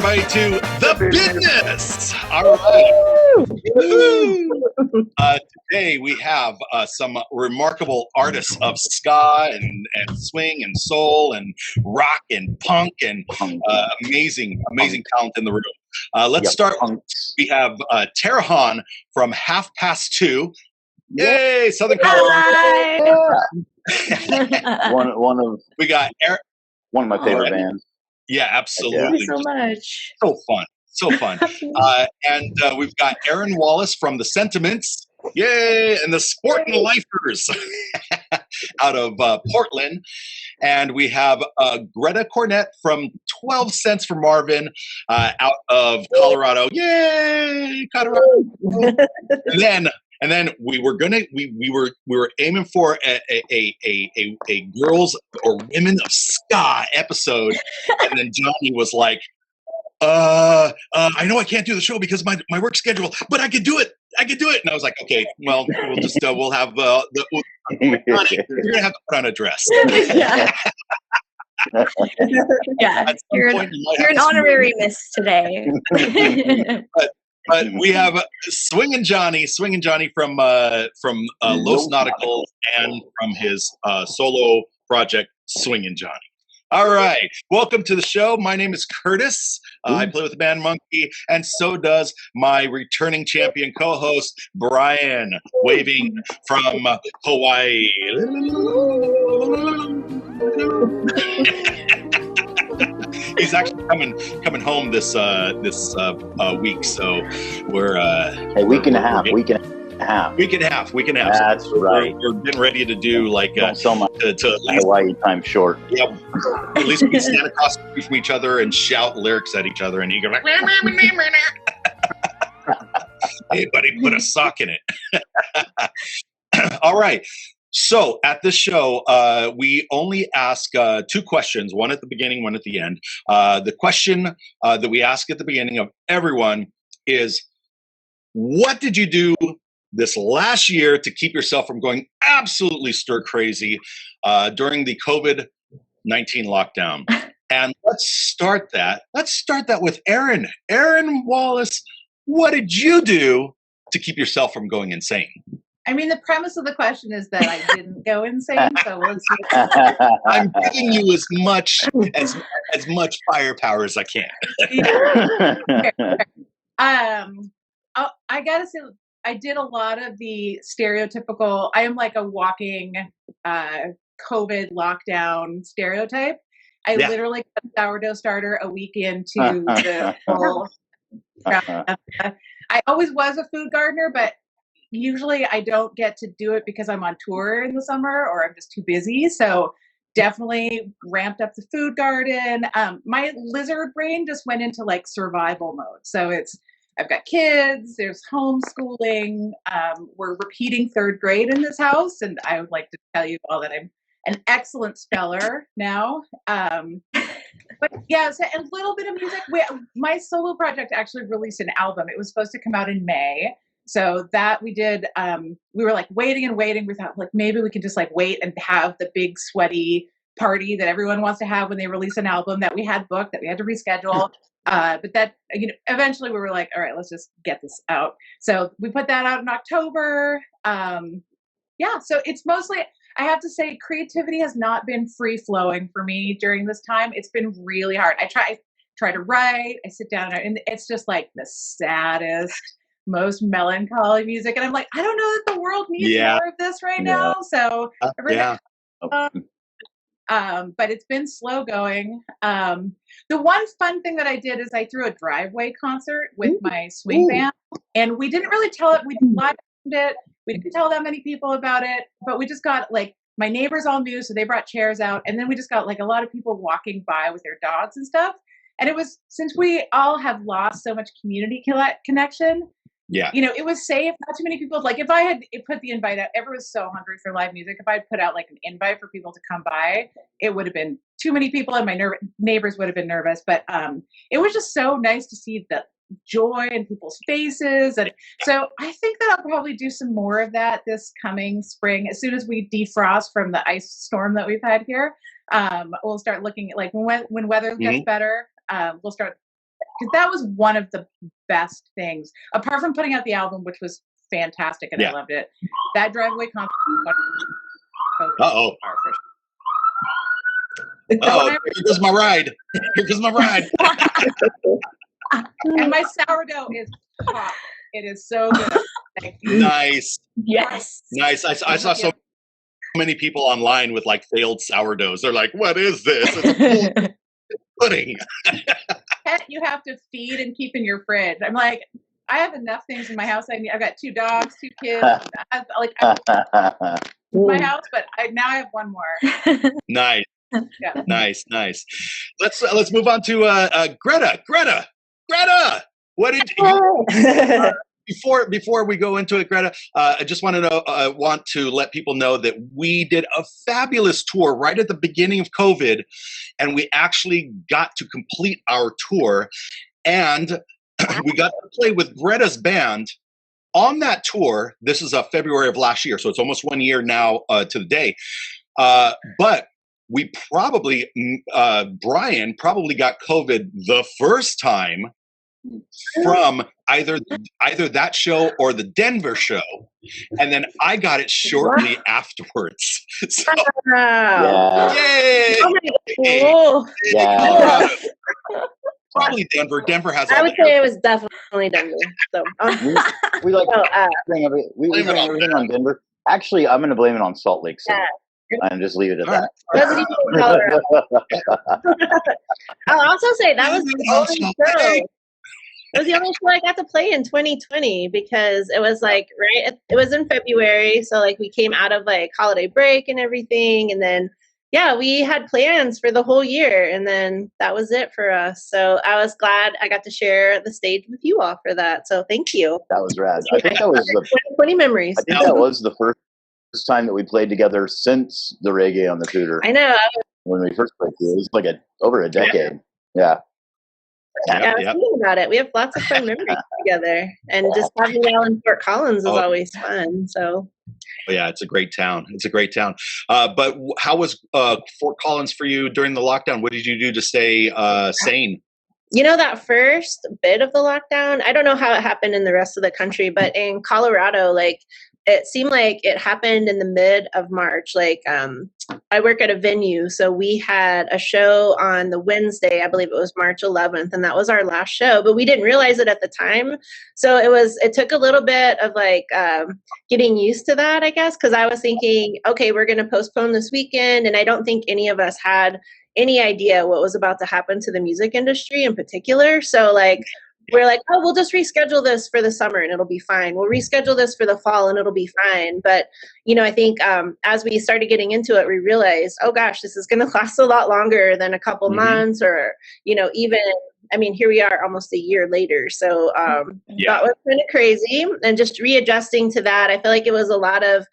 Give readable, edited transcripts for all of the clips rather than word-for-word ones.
everybody to the Bidness. All right. Today we have some remarkable artists of ska and swing and soul and rock and punk and amazing talent in the room. Let's start. We have Hahn from 2:30. Yay, Southern California. We got Erin. One of my favorite bands. Yeah, absolutely. Thank you so much. So fun. And we've got Erin Wallace from the Sentiments. Yay! And the Sportin' Lifers out of Portland. And we have Greta Cornett from 12 Cents for Marvin out of Colorado. Yay! Colorado. And then we were aiming for a girls or women of ska episode, and then Johnny was like, I know I can't do the show because my work schedule, but I could do it. And I was like, okay, well, we'll just we'll have you're gonna have to put on a dress. Yeah, you're an honorary miss today. But we have Swingin Johnny from Los Nauticals and from his solo project Swingin Johnny. All right, welcome to the show. My name is Curtis. I play with the band Monkey, and so does my returning champion co-host Brian, waving from Hawaii. He's actually coming home this week, so we're a week and a half. That's so right. We're getting ready to do like so much to at least Hawaii time short. Yep. At least we can stand across from each other and shout lyrics at each other, and you go like, "Hey, buddy, put a sock in it." All right. So at this show, we only ask two questions, one at the beginning, one at the end. The question that we ask at the beginning of everyone is, what did you do this last year to keep yourself from going absolutely stir crazy during the COVID-19 lockdown? And let's start that with Erin. Erin Wallace, what did you do to keep yourself from going insane? I mean, the premise of the question is that I didn't go insane, so let's see. I'm giving you as much firepower as I can. I gotta say, I did a lot of the stereotypical. I am like a walking COVID lockdown stereotype. I literally got a sourdough starter a week into the whole. I always was a food gardener, but usually I don't get to do it because I'm on tour in the summer or I'm just too busy. So definitely ramped up the food garden. My lizard brain just went into like survival mode. So I've got kids, there's homeschooling. We're repeating third grade in this house. And I would like to tell you all that I'm an excellent speller now. But yeah, so a little bit of music. My solo project actually released an album. It was supposed to come out in May. So that we did, we were like waiting. We thought like maybe we could just like wait and have the big sweaty party that everyone wants to have when they release an album that we had booked, that we had to reschedule. But that, eventually we were like, all right, let's just get this out. So we put that out in October. So it's mostly, I have to say, creativity has not been free flowing for me during this time. It's been really hard. I try to write, I sit down and it's just like the saddest, most melancholy music, and I'm like, I don't know that the world needs more of this right now. So but it's been slow going. The one fun thing that I did is I threw a driveway concert with my swing band, and we didn't really tell it. We live it. We didn't tell that many people about it, but we just got like my neighbors all knew, so they brought chairs out, and then we just got like a lot of people walking by with their dogs and stuff. And it was, since we all have lost so much community connection. Yeah, it was safe. Not too many people. Like if I had put the invite out, everyone was so hungry for live music. If I had put out like an invite for people to come by, it would have been too many people, and my neighbors would have been nervous. But it was just so nice to see the joy in people's faces, and so I think that I'll probably do some more of that this coming spring. As soon as we defrost from the ice storm that we've had here, we'll start looking at like when weather gets better. We'll start because that was one of the best things, apart from putting out the album, which was fantastic and I loved it. That driveway concert. Uh-oh. Oh, here goes my ride. Here goes my ride. And my sourdough is hot. It is so good. Thank you. Nice. Yes. Nice. I saw so many people online with like failed sourdoughs. They're like, what is this? It's a pudding. Pet you have to feed and keep in your fridge. I'm like, I have enough things in my house. I've got 2 dogs, 2 kids. I my house, but now I have one more. Nice. Yeah. Nice. Let's move on to Greta. Greta, what did you, before we go into it, Greta? I just want to let people know that we did a fabulous tour right at the beginning of COVID, and we actually got to complete our tour, and we got to play with Greta's band on that tour. This is February of last year, so it's almost 1 year now to the day. But we probably, Brian probably got COVID the first time from either that show or the Denver show, and then I got it shortly afterwards. So, yay! Cool. Yeah. Probably Denver. Denver has. I would say it was definitely Denver. So we like bring everything on Denver. Actually, I'm going to blame it on Salt Lake City. And just leave it at that. Wasn't even in Colorado. I'll also say that was the only show. It was the only show I got to play in 2020 because it was like it was in February, so like we came out of like holiday break and everything, and then we had plans for the whole year, and then that was it for us. So I was glad I got to share the stage with you all for that. So thank you. That was rad. I think that was 2020 memories. I think that was the first time that we played together since the Reggae on the Tudor. I know. When we first played, it was like over a decade. Yeah. I was thinking about it. We have lots of fun memories together, and just having it all in Fort Collins is always fun. So. Yeah, it's a great town. But how was Fort Collins for you during the lockdown? What did you do to stay sane? You know, that first bit of the lockdown, I don't know how it happened in the rest of the country, but in Colorado, like, it seemed like it happened in the mid of March. Like, I work at a venue, so we had a show on the Wednesday, I believe it was March 11th, and that was our last show, but we didn't realize it at the time. So it took a little bit of like getting used to that, I guess, because I was thinking, okay, we're going to postpone this weekend, and I don't think any of us had any idea what was about to happen to the music industry in particular. So like, we're like, oh, we'll just reschedule this for the summer and it'll be fine. We'll reschedule this for the fall and it'll be fine. But, you know, I think as we started getting into it, we realized, oh gosh, this is going to last a lot longer than a couple months, or, you know, even, I mean, here we are almost a year later. So that was kind of crazy. And just readjusting to that, I feel like it was a lot of,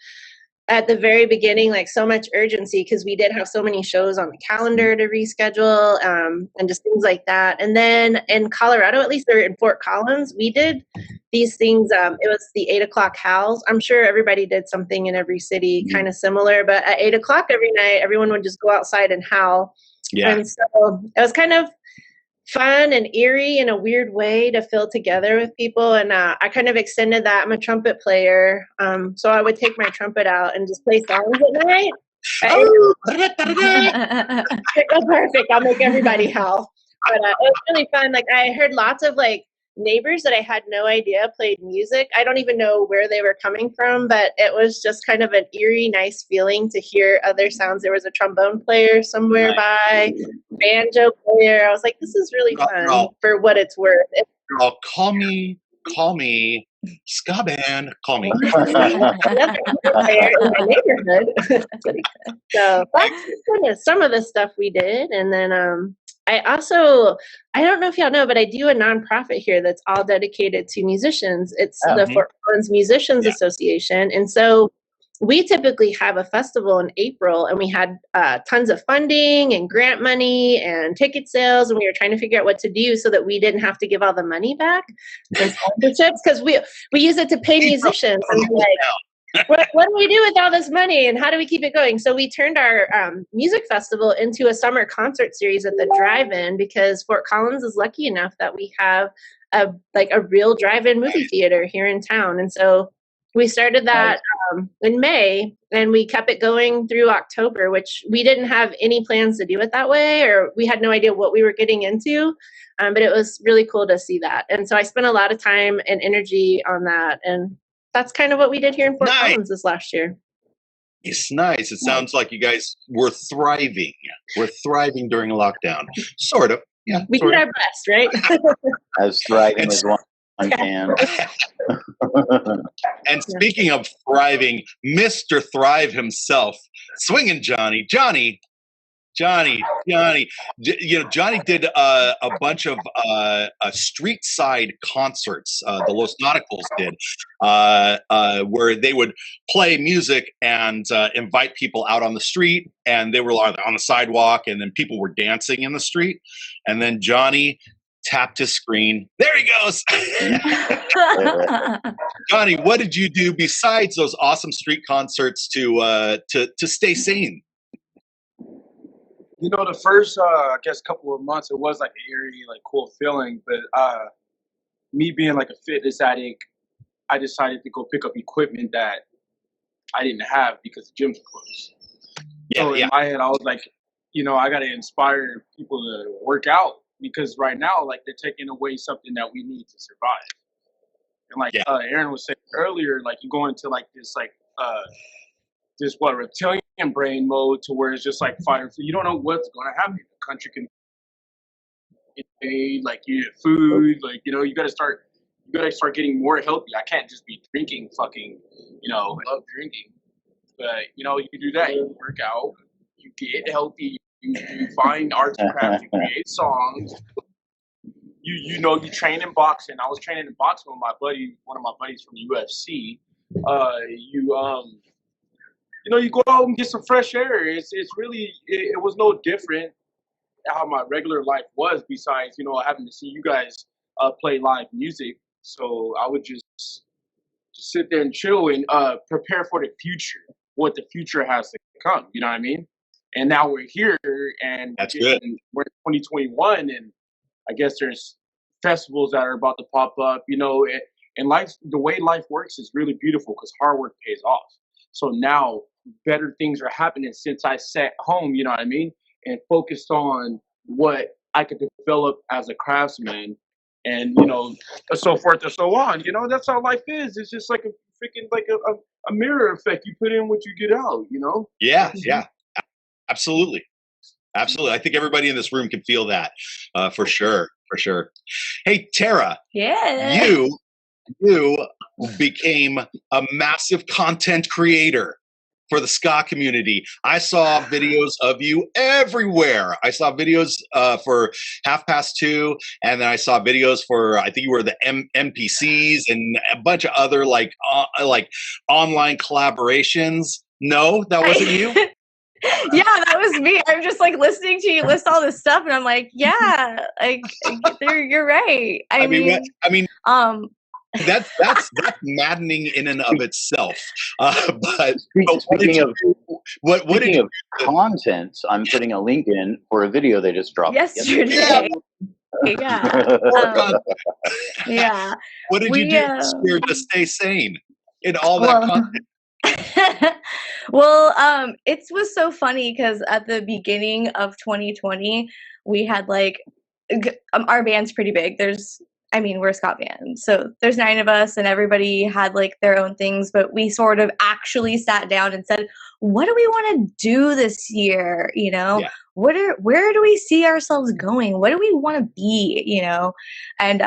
at the very beginning, like so much urgency, because we did have so many shows on the calendar to reschedule and just things like that. And then in Colorado, at least, or in Fort Collins, we did these things. It was the 8 o'clock howls. I'm sure everybody did something in every city kind of similar, but at 8 o'clock every night, everyone would just go outside and howl. Yeah. And so it was kind of fun and eerie in a weird way to feel together with people. And I kind of extended that. I'm a trumpet player. So I would take my trumpet out and just play songs at night. Oh, perfect. I'll make everybody howl. But it was really fun. Like, I heard lots of like neighbors that I had no idea played music. I don't even know where they were coming from, but it was just kind of an eerie, nice feeling to hear other sounds. There was a trombone player somewhere by, banjo player. I was like, this is really fun for what it's worth. Call me, ska band, call me. In my neighborhood. So that's kind of some of the stuff we did. And then I don't know if y'all know, but I do a nonprofit here that's all dedicated to musicians. It's the Fort Collins Musicians Association. And so we typically have a festival in April, and we had tons of funding and grant money and ticket sales, and we were trying to figure out what to do so that we didn't have to give all the money back and sponsorships, because we use it to pay musicians. And like, what do we do with all this money and how do we keep it going? So we turned our music festival into a summer concert series at the drive-in because Fort Collins is lucky enough that we have a real drive-in movie theater here in town. And so we started that in May, and we kept it going through October, which we didn't have any plans to do it that way, or we had no idea what we were getting into. But it was really cool to see that. And so I spent a lot of time and energy on that. And that's kind of what we did here in Fort Collins this last year. It's nice. It sounds like you guys were thriving. We're thriving during a lockdown. Sort of. Yeah. We did our best, right? As thriving as one can. And speaking of thriving, Mr. Thrive himself, Swingin' Johnny. Johnny did a bunch of street side concerts. The Los Nauticals did, where they would play music and invite people out on the street, and they were on the sidewalk, and then people were dancing in the street, and then Johnny tapped his screen. There he goes. Johnny, what did you do besides those awesome street concerts to stay sane? You know, the first, I guess, couple of months, it was like an eerie, like cool feeling. But me being like a fitness addict, I decided to go pick up equipment that I didn't have because the gyms were closed. So in my head, I was like, you know, I got to inspire people to work out because right now, like, they're taking away something that we need to survive. And like Erin was saying earlier, like, you go into like this, like, reptilian brain mode to where it's just like fire. You don't know what's going to happen. The country can invade, like you get food, like, you know, you got to start getting more healthy. I can't just be drinking fucking, you know, I love drinking, but you know, you do that, you work out, you get healthy, you find arts and crafts, you create songs, you know, you train in boxing. I was training in boxing with one of my buddies from the UFC. You know, you go out and get some fresh air. It's really, it was no different how my regular life was besides, you know, having to see you guys play live music. So I would just sit there and chill and prepare for the future, what the future has to come, you know what I mean? And now we're here and we're in 2021, and I guess there's festivals that are about to pop up, you know, and life, the way life works is really beautiful because hard work pays off. So now better things are happening since I sat home, you know what I mean? And focused on what I could develop as a craftsman and, you know, so forth and so on. You know, that's how life is. It's just like a freaking, like a mirror effect. You put in what you get out, you know? Yeah, yeah, absolutely. Absolutely. I think everybody in this room can feel that for sure. For sure. Hey, Tara. Yeah. You became a massive content creator for the ska community. I saw videos of you everywhere. I saw videos for 2:30, and then I saw videos for, I think you were the MPCs and a bunch of other like online collaborations. No, that wasn't you? Yeah, that was me. I'm just like listening to you list all this stuff, and I'm like, yeah, like you're right. I mean, that's maddening in and of itself. But speaking of content, I'm putting a link in for a video they just dropped yesterday. Yeah. Yeah. What did you do to stay sane in all that content? Well, it was so funny because at the beginning of 2020, we had like our band's pretty big. We're a ska band, so there's 9 of us, and everybody had like their own things. But we sort of actually sat down and said, "What do we want to do this year? You know, where do we see ourselves going? What do we want to be? You know?" And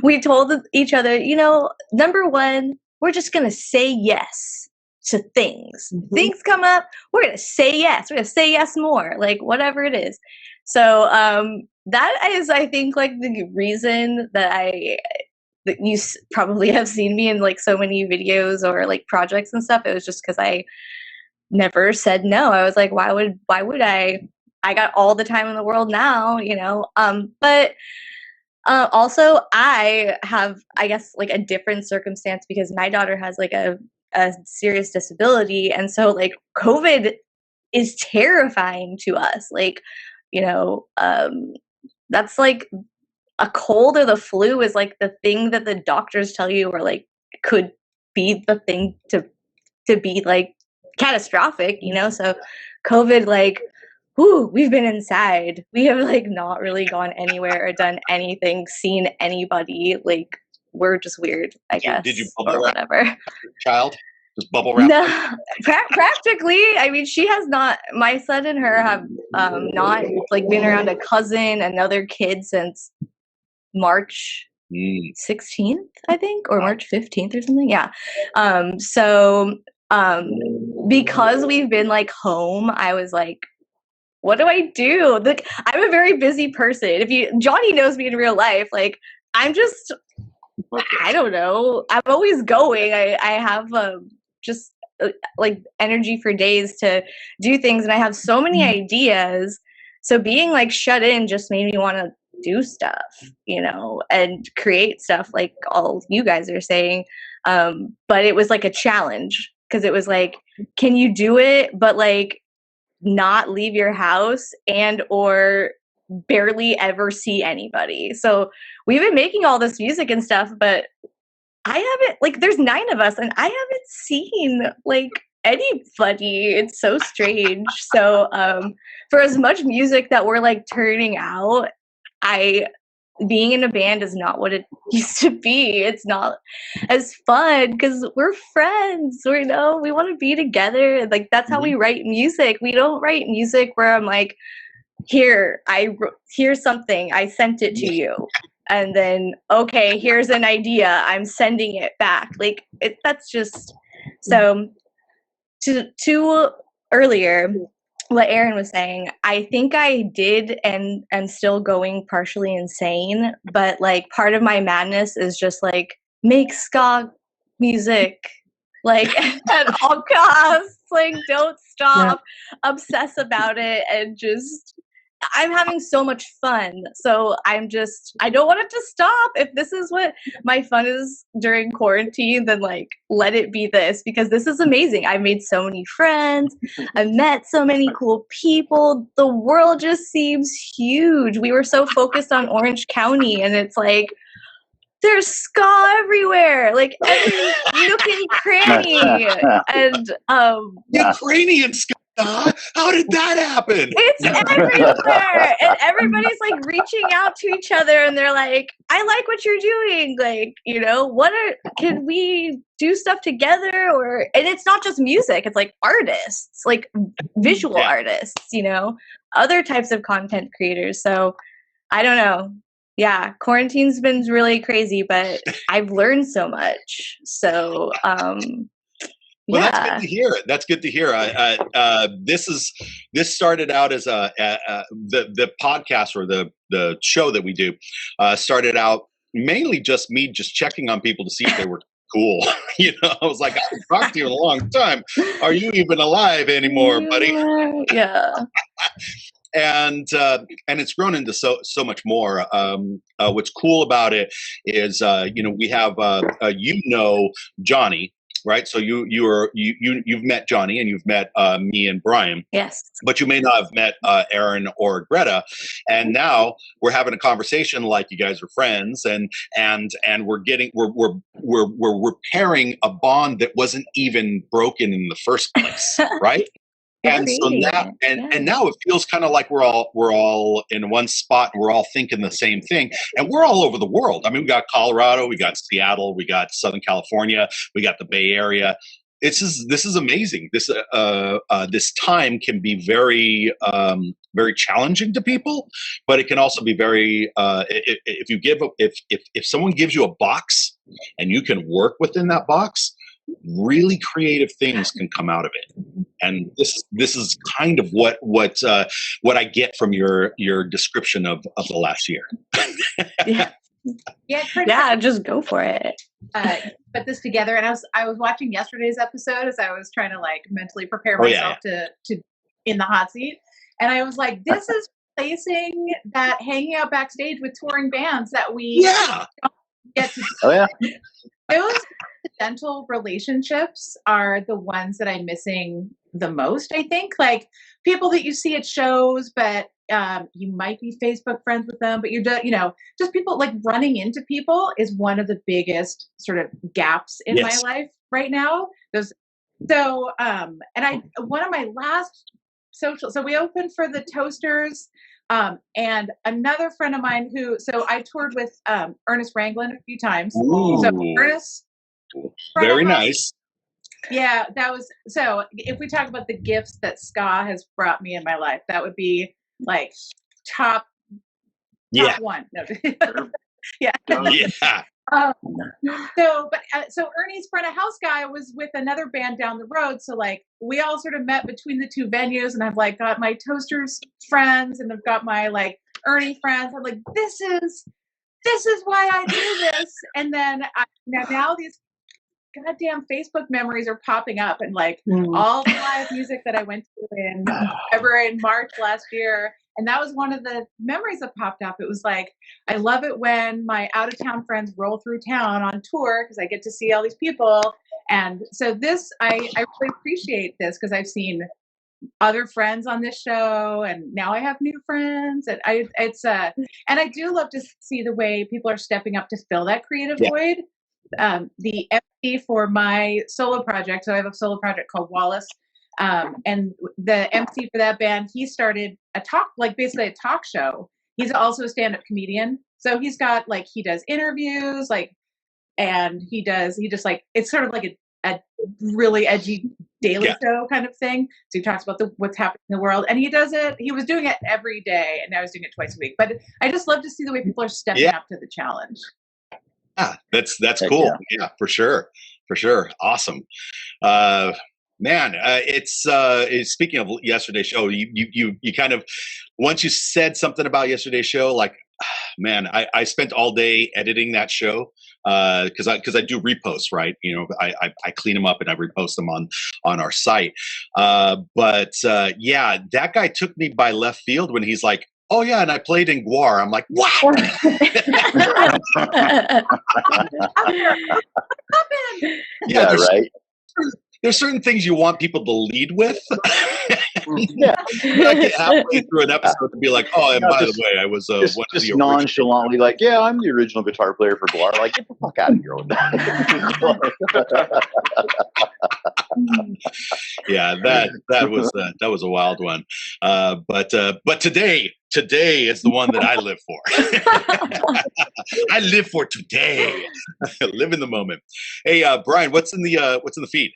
we told each other, you know, number one, we're just gonna say yes to things. Mm-hmm. Things come up, we're gonna say yes. We're gonna say yes more, like whatever it is. So that is, I think, like the reason that you probably have seen me in like so many videos or like projects and stuff. It was just because I never said no. I was like, why would I? I got all the time in the world now, you know. But Also, I have, I guess, like a different circumstance because my daughter has like a serious disability. And so, like, COVID is terrifying to us. Like, you know, that's like a cold or the flu is like the thing that the doctors tell you or like could be the thing to be like catastrophic, you know? So, COVID, like, whew, we've been inside. We have like not really gone anywhere or done anything, seen anybody. Like, we're just weird, I guess. Did you or bubble wrap whatever? your child? Just bubble wrap? No, practically. I mean, she has not. My son and her have not like been around a cousin, another kid since March 16th, I think, or March 15th or something. Yeah. So because we've been like home, I was like, what do I do? Like, I'm a very busy person. Johnny knows me in real life, like, I'm just, I don't know. I'm always going. I have just like energy for days to do things, and I have so many ideas. So being like shut in just made me want to do stuff, you know, and create stuff like all you guys are saying. But it was like a challenge because it was like, can you do it? But like, not leave your house and or barely ever see anybody. So we've been making all this music and stuff, but I haven't, like, there's 9 of us and I haven't seen like anybody. It's so strange. So for as much music that we're like turning out, being in a band is not what it used to be. It's not as fun because we're friends. We know we want to be together. Like, that's how we write music. We don't write music where I'm like, here's something, I sent it to you, and then okay, here's an idea, I'm sending it back. Like, that's just so. To earlier, what Erin was saying, I think I did and am still going partially insane, but like part of my madness is just like make ska music, like at all costs, like don't stop, obsess about it, and just I'm having so much fun. So I don't want it to stop. If this is what my fun is during quarantine, then like let it be this, because this is amazing. I've made so many friends. I've met so many cool people. The world just seems huge. We were so focused on Orange County, and it's like there's ska everywhere, like every nook and cranny. And Ukrainian ska. How did that happen? It's everywhere, and everybody's like reaching out to each other, and they're like, "I like what you're doing. Like, you know, can we do stuff together?" And it's not just music; it's like artists, like visual artists, you know, other types of content creators. So, I don't know. Yeah, quarantine's been really crazy, but I've learned so much. So, well, that's good to hear. That's good to hear. This started out as the podcast, or the show that we do started out mainly just me just checking on people to see if they were cool. You know, I was like, I haven't talked to you in a long time. Are you even alive anymore, buddy? Yeah. And it's grown into so much more. What's cool about it is, you know, we have Johnny. Right, so you've met Johnny, and you've met me and Brian. Yes, but you may not have met Erin or Greta. And now we're having a conversation like you guys are friends, and we're repairing a bond that wasn't even broken in the first place, right? And so now, and now it feels kind of like we're all in one spot, and we're all thinking the same thing, and we're all over the world. I mean, we got Colorado, we got Seattle, we got Southern California, we got the Bay Area. This is amazing. This time can be very very challenging to people, but it can also be very if someone gives you a box and you can work within that box, really creative things can come out of it. And this is kind of what I get from your description of the last year. Yeah, just go for it. Put this together, and I was watching yesterday's episode as I was trying to like mentally prepare myself to in the hot seat, and I was like, this is replacing that hanging out backstage with touring bands that we Yeah. don't get to do. Oh yeah. Those accidental relationships are the ones that I'm missing the most, I think. Like people that you see at shows, but you might be Facebook friends with them, but just people like running into people is one of the biggest sort of gaps in my life right now. One of my last social, so we opened for the Toasters, and another friend of mine so I toured with Ernest Ranglin a few times. Ooh. So Ernest, very nice. Yeah, so if we talk about the gifts that ska has brought me in my life, that would be like top one. No. Yeah. Yeah. So Ernie's front of house guy was with another band down the road. So like we all sort of met between the two venues, and I've like got my Toasters friends and I've got my like Ernie friends. I'm like, this is why I do this. And then now these goddamn Facebook memories are popping up, and like all the live music that I went to in February and March last year. And that was one of the memories that popped up. It was like, I love it when my out of town friends roll through town on tour because I get to see all these people. And so I really appreciate this because I've seen other friends on this show, and now I have new friends. And and I do love to see the way people are stepping up to fill that creative void. The MC for my solo project, so I have a solo project called Wallace, and the MC for that band, he started basically a talk show. He's also a stand-up comedian, so he's got he does interviews, and it's sort of like a really edgy daily show kind of thing. So he talks about what's happening in the world, and he was doing it every day, and now he's doing it twice a week. But I just love to see the way people are stepping up to the challenge. Yeah, that's cool. Yeah, for sure. Awesome. Man, it's speaking of yesterday's show, you kind of, once you said something about yesterday's show, like, man, I spent all day editing that show because I do reposts, right? I clean them up and I repost them on our site. But that guy took me by left field when he's like, oh yeah, and I played in Guar. I'm like, what? Yeah, right. There's certain things you want people to lead with. Yeah. I get halfway through an episode to be like, oh, and by the way, I was one of the original. Nonchalantly, like, yeah, I'm the original guitar player for Guar. Like, get the fuck out of here with that. Yeah, that was a wild one. But today is the one that I live for. I live for today. Live in the moment. Hey, Brian, what's in the feed?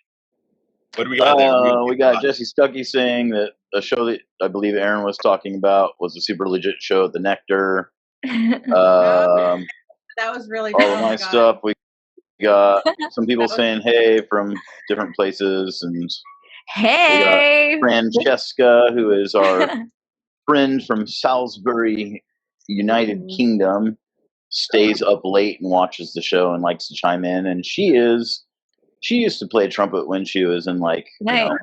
What do we got there? We got Jesse Stuckey saying that a show that I believe Erin was talking about was a super legit show at the Nectar. That was really all of my stuff. We got some people saying hey from different places, and hey, Francesca, who is our friend from Salisbury, United Kingdom, stays up late and watches the show and likes to chime in. And she used to play trumpet when she was in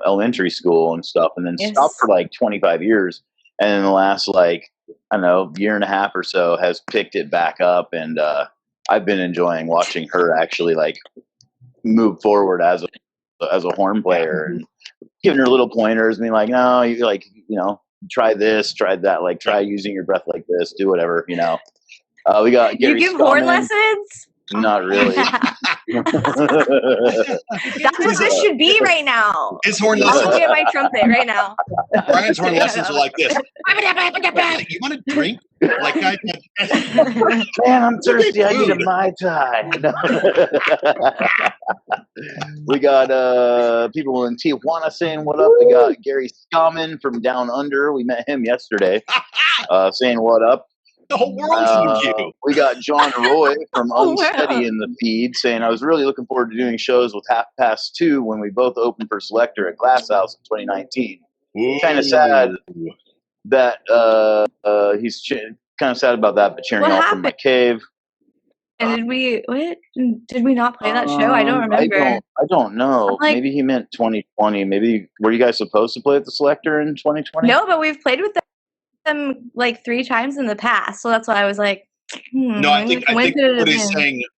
elementary school and stuff, and then stopped for 25 years. And in the last year and a half or so has picked it back up. And I've been enjoying watching her actually move forward as a horn player and giving her little pointers, being like, no, you try this, try that, try using your breath like this, do whatever, We got Gary You give horn lessons? Not really. That's what this should be right now. His horn I'll lessons. go get my trumpet right now. Brian's horn lessons are like this. You want a drink? Man, I'm thirsty. I need a Mai Tai. We got people in Tijuana saying what up. We got Gary Skammen from Down Under. We met him yesterday saying what up. The whole world's in you. We got John Roy from Unsteady in the feed saying, I was really looking forward to doing shows with 2:30 when we both opened for Selector at Glass House in 2019. Kind of sad that he's kind of sad about that, but cheering all from my cave. And did we not play that show? I don't remember. I don't know. Maybe he meant 2020. Maybe were you guys supposed to play at the Selector in 2020? No, but we've played with them them like 3 times in the past, so that's why I was like, No, I think when could it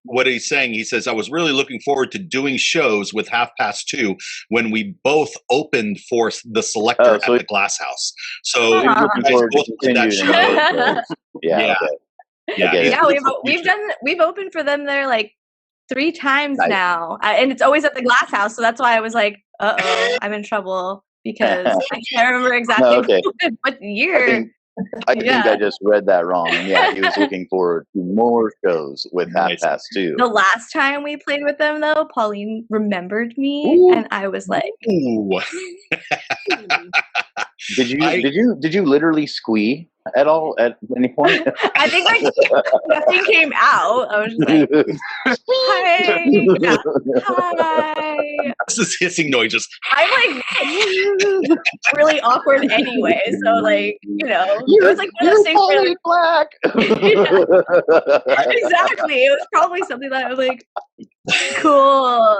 what have he's saying, he says, I was really looking forward to doing shows with 2:30 when we both opened for the Selector at the Glass House. So He was looking guys forward to both did that continuing show. those. Yeah. Yeah. Okay. Yeah, we've opened for them there like 3 times now, and it's always at the Glass House. So that's why I was like, I'm in trouble because I can't remember exactly what year. I think I just read that wrong. Yeah, he was looking forward to more shows with 2:30. The last time we played with them, though, Pauline remembered me, and I was like, "Ooh." Did you literally squee at all at any point? I think like nothing came out. I was just like, hi. This is hissing noises. I'm like really awkward anyway. So like, it was like one of those things where like, black. Exactly. It was probably something that I was like, cool.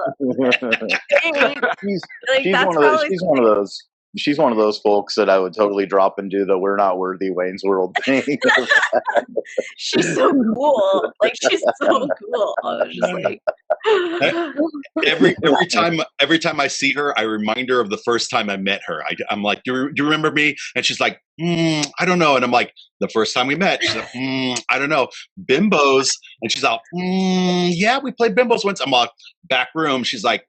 She's one of those folks that I would totally drop and do the "we're not worthy" Wayne's World thing. She's so cool. Like she's so cool. I was just like every time I see her, I remind her of the first time I met her. I'm like, do you remember me? And she's like, I don't know. And I'm like, the first time we met, she's like, I don't know. Bimbos. And she's like, yeah, we played Bimbos once. I'm like, back room. She's like,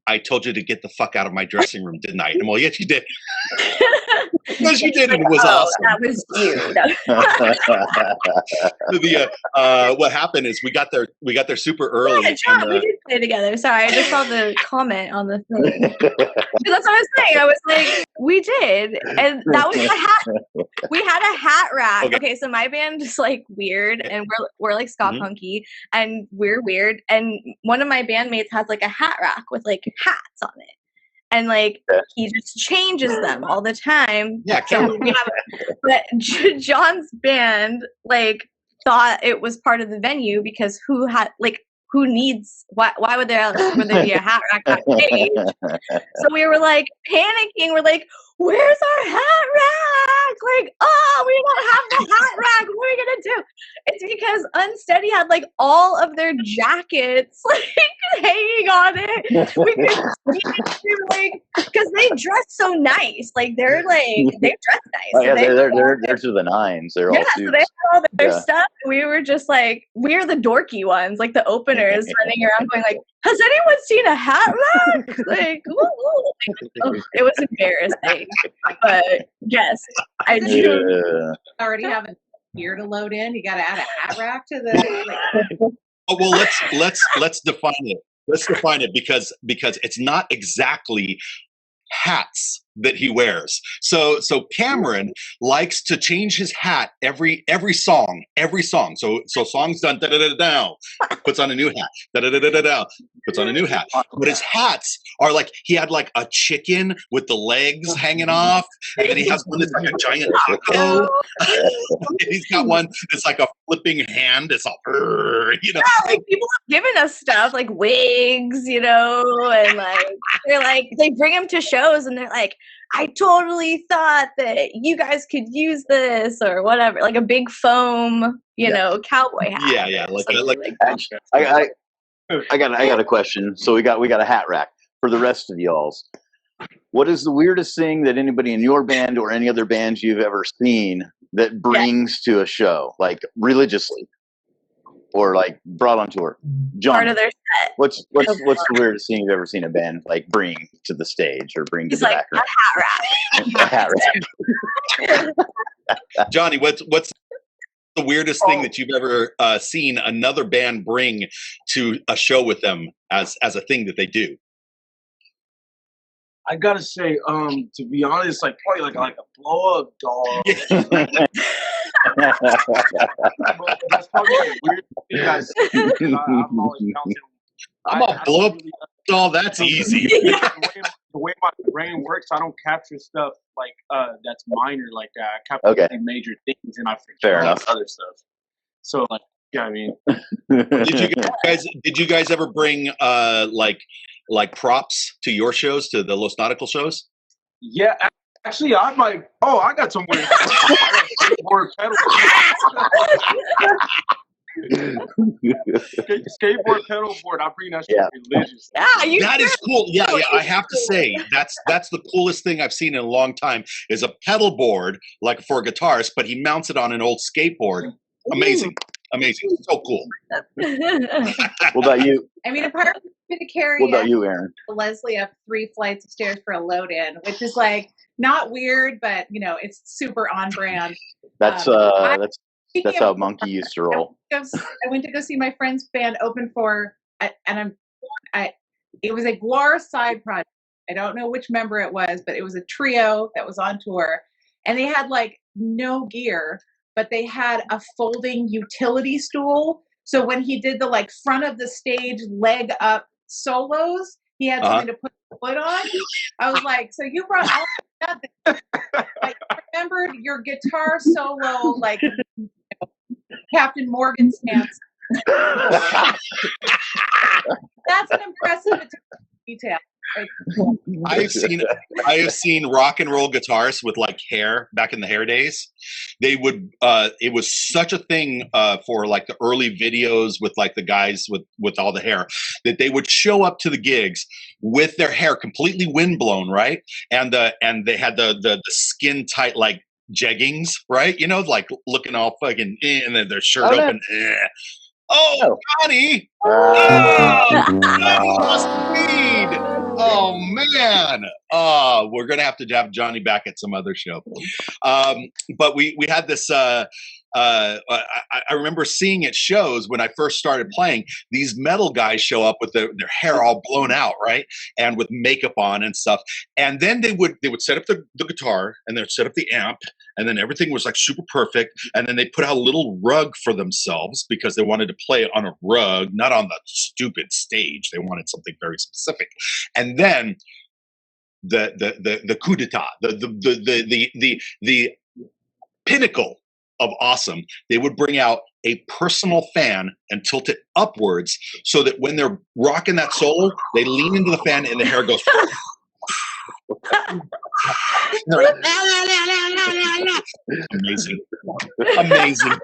I told you to get the fuck out of my dressing room, didn't I? And I'm like, yes, you did. Yes, you did. And it was awesome. That was you. What happened is we got there super early. Yeah, John, we did play together. Sorry, I just saw the comment on the thing. That's what I was saying. I was like, we did, and that was the hat. We had a hat rack. Okay, so my band is like weird, and we're like ska punky, and we're weird. And one of my bandmates has like a hat rack with like hats on it. And like he just changes them all the time. Yeah, but John's band like thought it was part of the venue because who needs why would there be a hat rack on stage? So we were like panicking. We're like, where's our hat rack? Like, oh, we don't have the hat rack. What are we gonna do? It's because Unsteady had like all of their jackets like hanging on it. We could see like because they dress so nice. Like they dress nice. Oh, yeah, they're to the nines. They're all so they had all their stuff. We were just like, we're the dorky ones, like the openers running around going like, has anyone seen a hat rack? Like, it was embarrassing. But yes, I do. Already have a beer to load in. You got to add a hat rack to the. Oh, well, let's define it. Let's define it because it's not exactly hats that he wears. So Cameron likes to change his hat every song. So song's done, da da da da, puts on a new hat, da da da da da, puts on a new hat. But his hats are like, he had like a chicken with the legs hanging off, and then he has one that's like a giant taco. And he's got one that's like a flipping hand. It's all, Yeah, like people have given us stuff like wigs, and like they're like they bring them to shows and they're like, I totally thought that you guys could use this or whatever, like a big foam, cowboy hat. Yeah. I got a question. So we got a hat rack for the rest of y'all's. What is the weirdest thing that anybody in your band or any other bands you've ever seen that brings to a show, like religiously, or like brought on tour? John, part of their set. What's the weirdest thing you've ever seen a band like bring to the stage or bring to the background? A hat rack. Johnny, what's the weirdest thing that you've ever seen another band bring to a show with them as a thing that they do? I gotta say, to be honest, like probably like a blow up doll. That's probably the weirdest thing I see. I'm always counting. I'm a blow up doll. That's easy. The way my brain works, I don't capture stuff like that's minor like that. I capture major things, and I forget other stuff. So like, yeah, I mean, did you guys ever bring like props to your shows, to the Los Nauticals shows? Yeah, Actually, I might. Oh, I got some weird. I got skateboard pedal. Skateboard pedal board. I bring that shit religiously. Yeah, you That is cool. Yeah, I have to say that's the coolest thing I've seen in a long time. Is a pedal board like for a guitarist, but he mounts it on an old skateboard. Amazing, so cool. What about you? I mean, apart from having to carry What about you, Erin? Leslie up 3 flights of stairs for a load in, which is like not weird, but you know, it's super on brand. That's how Monkey used to roll. I went to go see my friend's band open for, and it was a Guar side project. I don't know which member it was, but it was a trio that was on tour, and they had like no gear, but they had a folding utility stool. So when he did the like front of the stage leg up solos, he had something to put the foot on. I was like, so you brought all nothing. Like, I remembered your guitar solo, like Captain Morgan stance. That's an impressive detail. Like, I have seen rock and roll guitarists with like hair back in the hair days. They would it was such a thing for like the early videos with like the guys with all the hair, that they would show up to the gigs with their hair completely windblown, right? And they had the skin tight like jeggings, right? You know, like looking all fucking and then their shirt open. Oh, Johnny! Johnny lost the feed. Oh man! We're gonna have to have Johnny back at some other show. But we had this. I remember seeing at shows when I first started playing. These metal guys show up with their hair all blown out, right, and with makeup on and stuff. And then they would set up the guitar, and they'd set up the amp, and then everything was like super perfect. And then they put out a little rug for themselves because they wanted to play on a rug, not on the stupid stage. They wanted something very specific. And then the coup d'etat, the pinnacle of awesome, they would bring out a personal fan and tilt it upwards so that when they're rocking that solo, they lean into the fan and the hair goes. Amazing.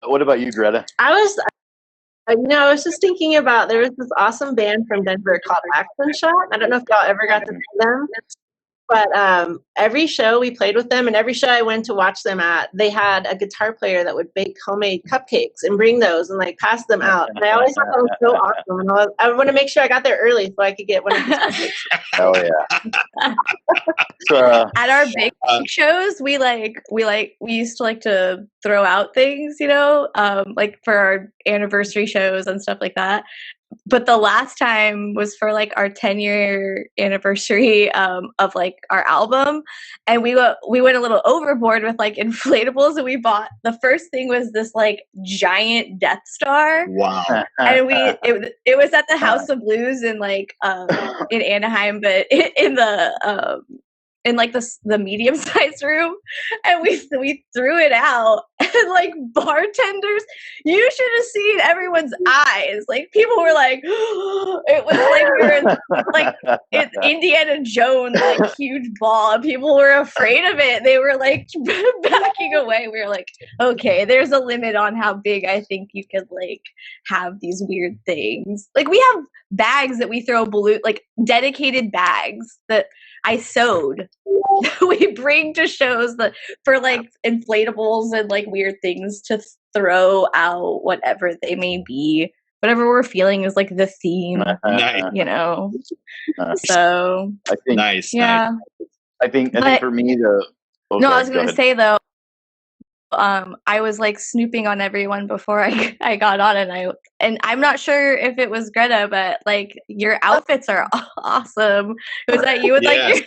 What about you, Greta? I was just thinking about, there was this awesome band from Denver called Action Shot. I don't know if y'all ever got to see them, but every show we played with them, and every show I went to watch them at, they had a guitar player that would bake homemade cupcakes and bring those and like pass them out. And I always thought that was so awesome. And I want to make sure I got there early so I could get one of these cupcakes. Hell yeah! At our big shows, we used to like to throw out things, you know, like for our anniversary shows and stuff like that. But the last time was for like our 10-year anniversary of like our album, and we went a little overboard with like inflatables, and we bought, the first thing was this like giant Death Star. Wow! And it was at the House of Blues in like in Anaheim, but in like the medium sized room, and we threw it out, and like bartenders, you should have seen everyone's eyes. Like people were like, it was like we were like in Indiana Jones, like huge ball, and people were afraid of it. They were like backing away. We were like, okay, there's a limit on how big I think you could like have these weird things. Like we have bags that we throw like dedicated bags that I sewed. We bring to shows that for like inflatables and like weird things to throw out, whatever they may be, whatever we're feeling is like the theme, you know. So I think nice. Yeah. Nice. I think for me I was gonna say though, I was like snooping on everyone before I got on, and I'm not sure if it was Greta, but like your outfits are awesome. Was that you with like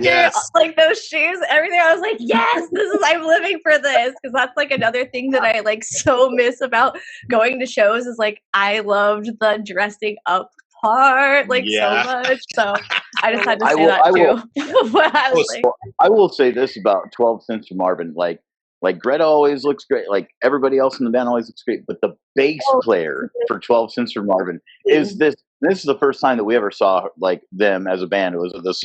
your like those shoes, everything? I was like, yes, I'm living for this, because that's like another thing that I like so miss about going to shows is like I loved the dressing up part like so much. So I just had to say that too. I will say this about 12 Cents from Marvin, like Greta always looks great. Like everybody else in the band always looks great. But the bass player for 12 Cents from Marvin is this this is the first time that we ever saw like them as a band. It was this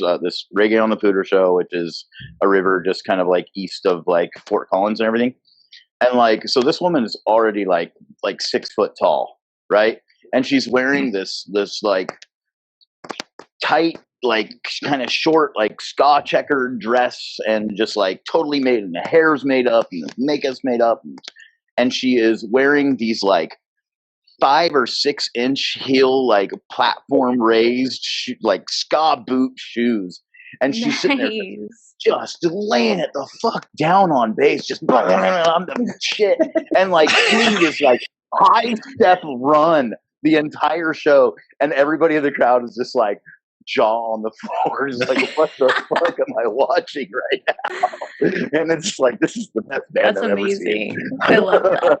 Reggae on the Pooter show, which is a river just kind of like east of like Fort Collins and everything. And like, so this woman is already like 6 foot tall, right? And she's wearing this like tight, like kind of short, like ska checkered dress, and just like totally made, and the hair's made up, and the makeup's made up, and she is wearing these like 5 or 6 inch heel, like platform raised, like ska boot shoes, and she's sitting there just laying it the fuck down on bass, just shit, and like doing this like high step run the entire show, and everybody in the crowd is just like jaw on the floor, is like, what the fuck am I watching right now? And it's like, this is the best band I've ever seen. I love that.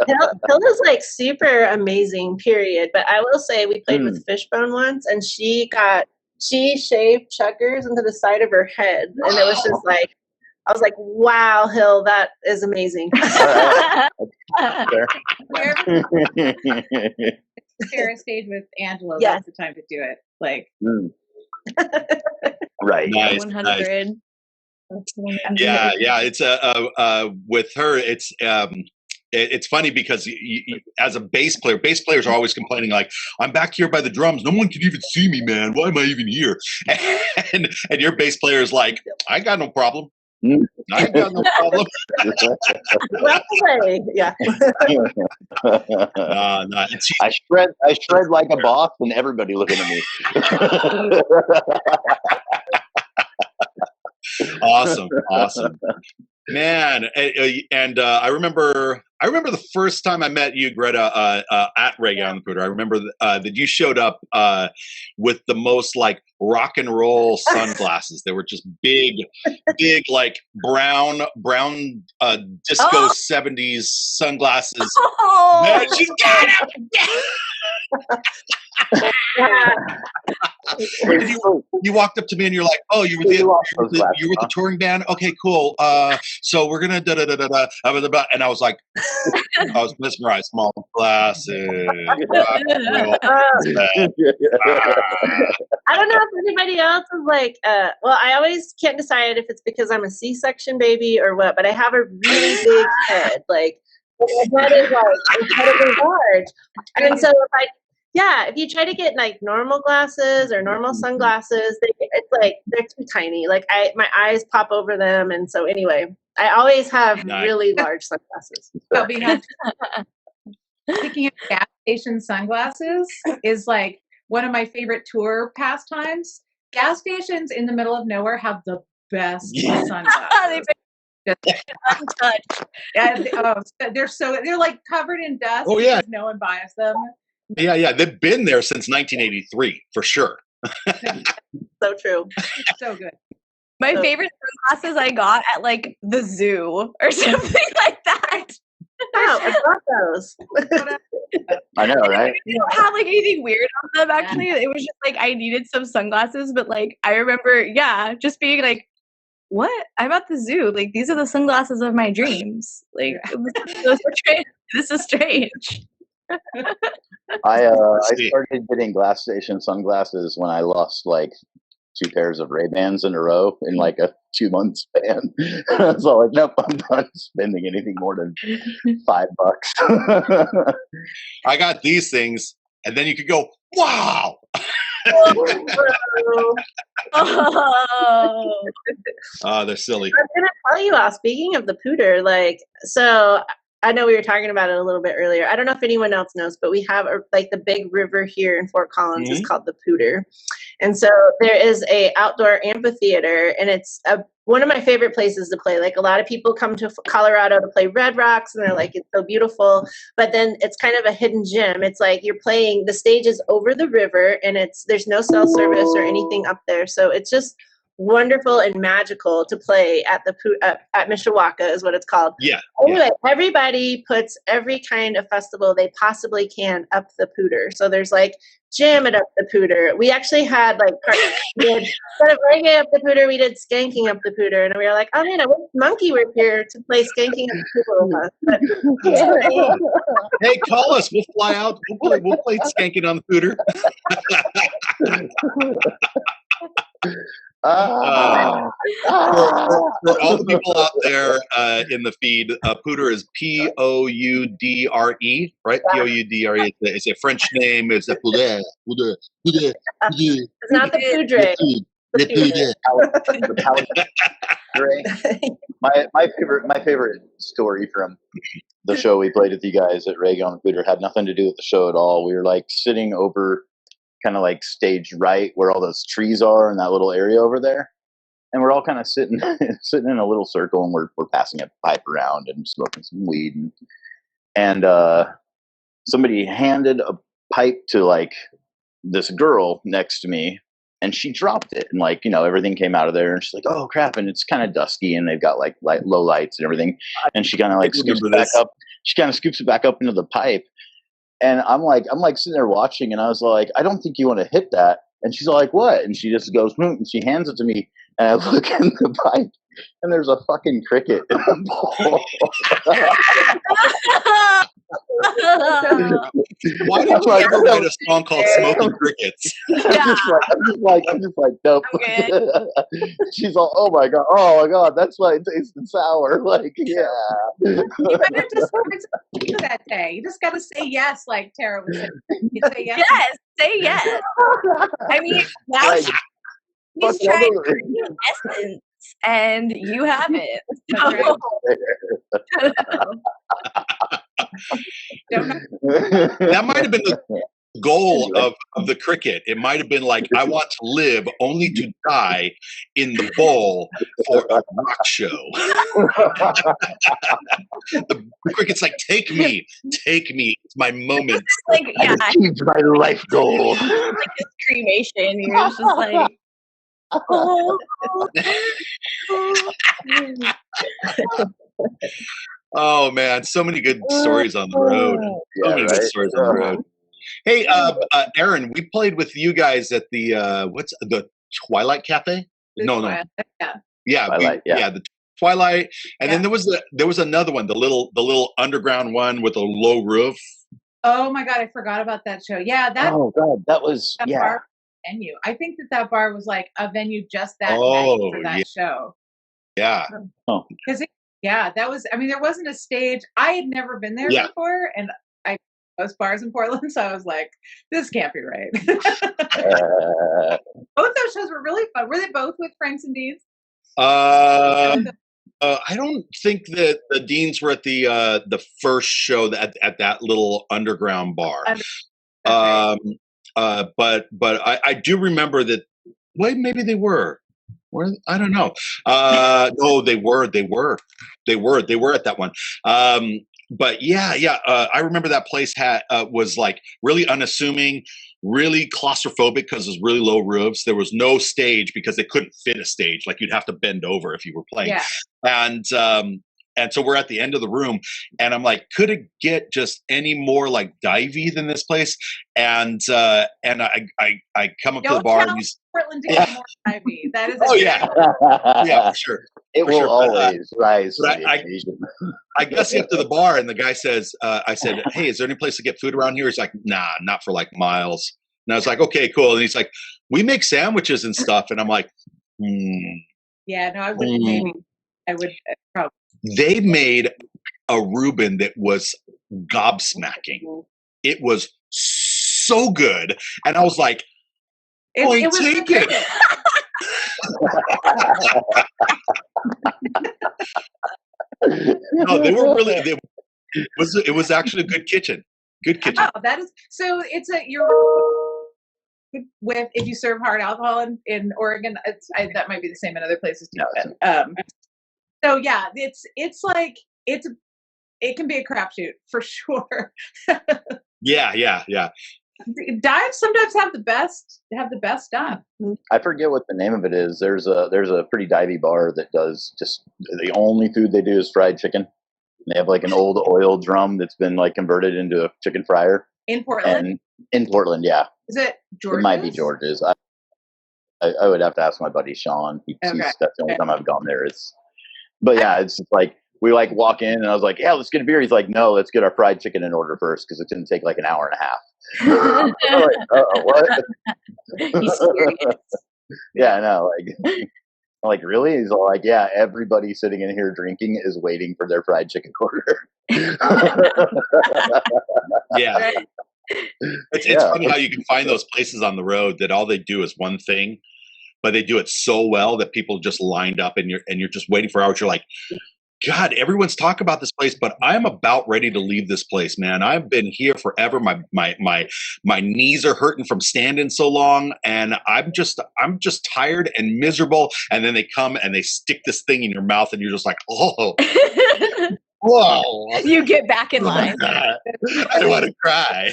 Hill is like super amazing, period. But I will say we played with Fishbone once, and she shaved chuckers into the side of her head, and it was just like, I was like, wow, Hill, that is amazing. Share a stage with Angelo. Yeah. That's the time to do it. Like, right. Nice, 100. Yeah. It's with her, it's funny because you, as a bass players are always complaining like, I'm back here by the drums, no one can even see me, man, why am I even here? And your bass player is like, I got no problem. I got no problem. Yeah. I shred like a boss, and everybody looking at me. Awesome, man. And I remember the first time I met you, Greta, at Reggae on the Pooter. I remember that you showed up with the most like rock and roll sunglasses. They were just big, like brown disco 70s sunglasses. Oh. Man, she's got him. You walked up to me and you're like, "Oh, you were the touring band? Okay, cool. So we're gonna da da da da da." And I was like, I was mesmerized. Small glasses. I don't know if anybody else is like, well, I always can't decide if it's because I'm a C-section baby or what, but I have a really big head. Like, my head is like incredibly large. And so if you try to get like normal glasses or normal sunglasses, it's like they're too tiny. Like my eyes pop over them, and so anyway, I always have really large sunglasses. Speaking of gas station sunglasses, is like one of my favorite tour pastimes. Gas stations in the middle of nowhere have the best sunglasses. Untouched. And, they're like covered in dust. Oh yeah, no one buys them. Yeah, they've been there since 1983 for sure. So true. So good. My favorite sunglasses I got at like the zoo or something like that. Wow, I got those. I know, right? They don't have like anything weird on them. Actually, it was just like I needed some sunglasses, but like I remember, just being like, "What? I'm at the zoo. Like these are the sunglasses of my dreams. Like this is strange." I started getting gas station sunglasses when I lost like 2 pairs of Ray-Bans in a row in like a 2-month span. So like, nope, I'm not spending anything more than $5. I got these things, and then you could go, wow. They're silly. I'm gonna tell you all, speaking of the Pooter, like, so I know we were talking about it a little bit earlier. I don't know if anyone else knows, but we have like the big river here in Fort Collins is called the Pooter. And so there is a outdoor amphitheater, and it's one of my favorite places to play. Like a lot of people come to Colorado to play Red Rocks, and they're like, it's so beautiful. But then it's kind of a hidden gem. It's like you're playing, the stage is over the river, and there's no cell service or anything up there. So it's just wonderful and magical to play at the at Mishawaka is what it's called. Yeah. Anyway, everybody puts every kind of festival they possibly can up the pooter. So there's like jam it up the pooter. We actually had like instead of reggae up the pooter, we did skanking up the pooter, and we were like, oh man, I wish Monkey were here to play skanking up the pooter with us. But, Hey, call us. We'll fly out. We'll play skanking on the pooter. For all the people out there in the feed, pooter is Poudre, right? Poudre. It's a French name. It's a poudre. it's not the poudre. My favorite story from the show we played with you guys at Reggae on the Pooter had nothing to do with the show at all. We were like sitting over kind of like stage right where all those trees are in that little area over there, and we're all kind of sitting in a little circle, and we're passing a pipe around and smoking some weed, and somebody handed a pipe to like this girl next to me, and she dropped it, and like, you know, everything came out of there, and she's like, oh crap, and it's kind of dusky, and they've got like low lights and everything, and she kind of like scoops it back up. She kind of scoops it back up into the pipe, and I'm like sitting there watching, and I was like, I don't think you want to hit that, and she's like, what? And she just goes, and she hands it to me, and I look in the pipe, and there's a fucking cricket in the bowl. Why did you ever write a song called "Smoking Crickets"? I'm just like, nope. Okay. She's all, oh my god, that's why it tasted sour. Like, yeah. You better just do that day. You just got to say yes, like Tara was saying. You say yes. Yes, say yes. I mean, now Like, he's trying to do essence, and you haven't. So, That might have been the goal of the cricket. It might have been like, I want to live only to die in the bowl for a rock show. The cricket's like, take me, it's my moment. like, yeah, It's my life goal. like this cremation. You're just like, Oh man, so many good stories on the road. So many good stories on the road. Hey, Erin, we played with you guys at the what's the Twilight Cafe? No. Yeah. The Twilight, and then there was another one, the little underground one with a low roof. Oh my god, I forgot about that show. Yeah, that. Oh god, that was Bar venue. I think that bar was like a venue just that night for that show. Yeah. Because that was. I mean, there wasn't a stage. I had never been there before, and I those bars in Portland, so I was like, this can't be right. Both those shows were really fun. Were they both with Franks and Deans? I don't think that the Deans were at the first show at that little underground bar. But I do remember that. Well, maybe they were. I don't know. No, they were at that one. But I remember that place was like really unassuming, really claustrophobic because it was really low roofs. There was no stage because they couldn't fit a stage. Like you'd have to bend over if you were playing. Yeah. And so we're at the end of the room, and I'm like, could it get just any more like divey than this place? And I come up to the bar. And he's, Portland to more divey. That is. Yeah, for sure. It will always rise. I guess you up to the bar, and the guy says, I said, hey, is there any place to get food around here? He's like, nah, not for like miles. And I was like, okay, cool. And he's like, we make sandwiches and stuff. And I'm like, Yeah, no, I wouldn't. Maybe I would probably. They made a Reuben that was gobsmacking. It was so good. And I was like, take it. No, they were really. It was actually a good kitchen. Good kitchen. Oh, that is so. It's you're with if you serve hard alcohol in Oregon. That might be the same in other places too. So yeah, it's like it can be a crapshoot for sure. Yeah. Dives sometimes have the best stuff. I forget what the name of it is. There's a pretty divey bar that does just the only food they do is fried chicken. They have like an old oil drum that's been like converted into a chicken fryer. In Portland? And in Portland, yeah. Is it George's? It might be George's. I would have to ask my buddy Sean. That's the only time I've gone there. But yeah, it's just like we like walk in and I was like, yeah, let's get a beer. He's like, no, let's get our fried chicken in order first because it's going to take like an hour and a half. I'm like, what? He's serious. Yeah, I know. Like, I'm like, really? He's all like, yeah, everybody sitting in here drinking is waiting for their fried chicken order. Yeah. It's funny how you can find those places on the road that all they do is one thing, but they do it so well that people just lined up and you're just waiting for hours. You're like, God, everyone's talking about this place, but I'm about ready to leave this place, man. I've been here forever. My knees are hurting from standing so long, and I'm just tired and miserable. And then they come and they stick this thing in your mouth, and you're just like, oh, whoa! You get back in line. I want to cry.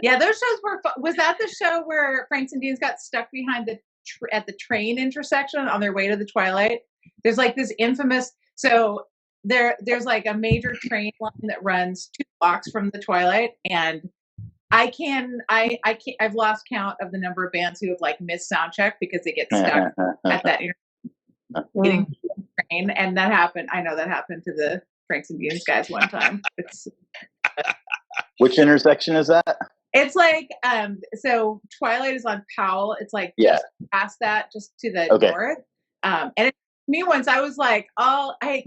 Yeah, those shows were. Was that the show where Franks and Deans got stuck behind at the train intersection on their way to the Twilight? There's like this infamous. So there's like a major train line that runs 2 blocks from the Twilight, and I've lost count of the number of bands who have like missed sound check because they get stuck at that getting to the train, and that happened. I know that happened to the Franks and Deans guys one time. Which intersection is that? It's like so Twilight is on Powell. It's like just past that, just to the north. And me once I was like, I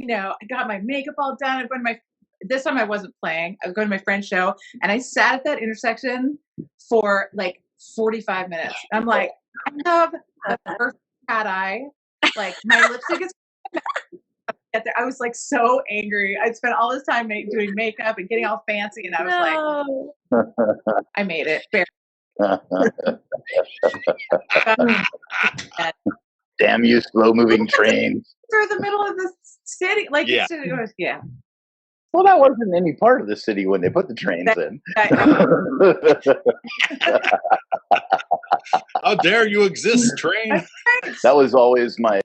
got my makeup all done. I'm going to this time I wasn't playing. I was going to my friend's show, and I sat at that intersection for like 45 minutes. I'm like, I have the perfect cat eye. Like my lipstick is. I was like so angry. I'd spent all this time doing makeup and getting all fancy, and I was like, I made it. Damn you, slow-moving trains. Through the middle of the city. Like, yeah. Well, that wasn't any part of the city when they put the trains in. How dare you exist, train? That was always my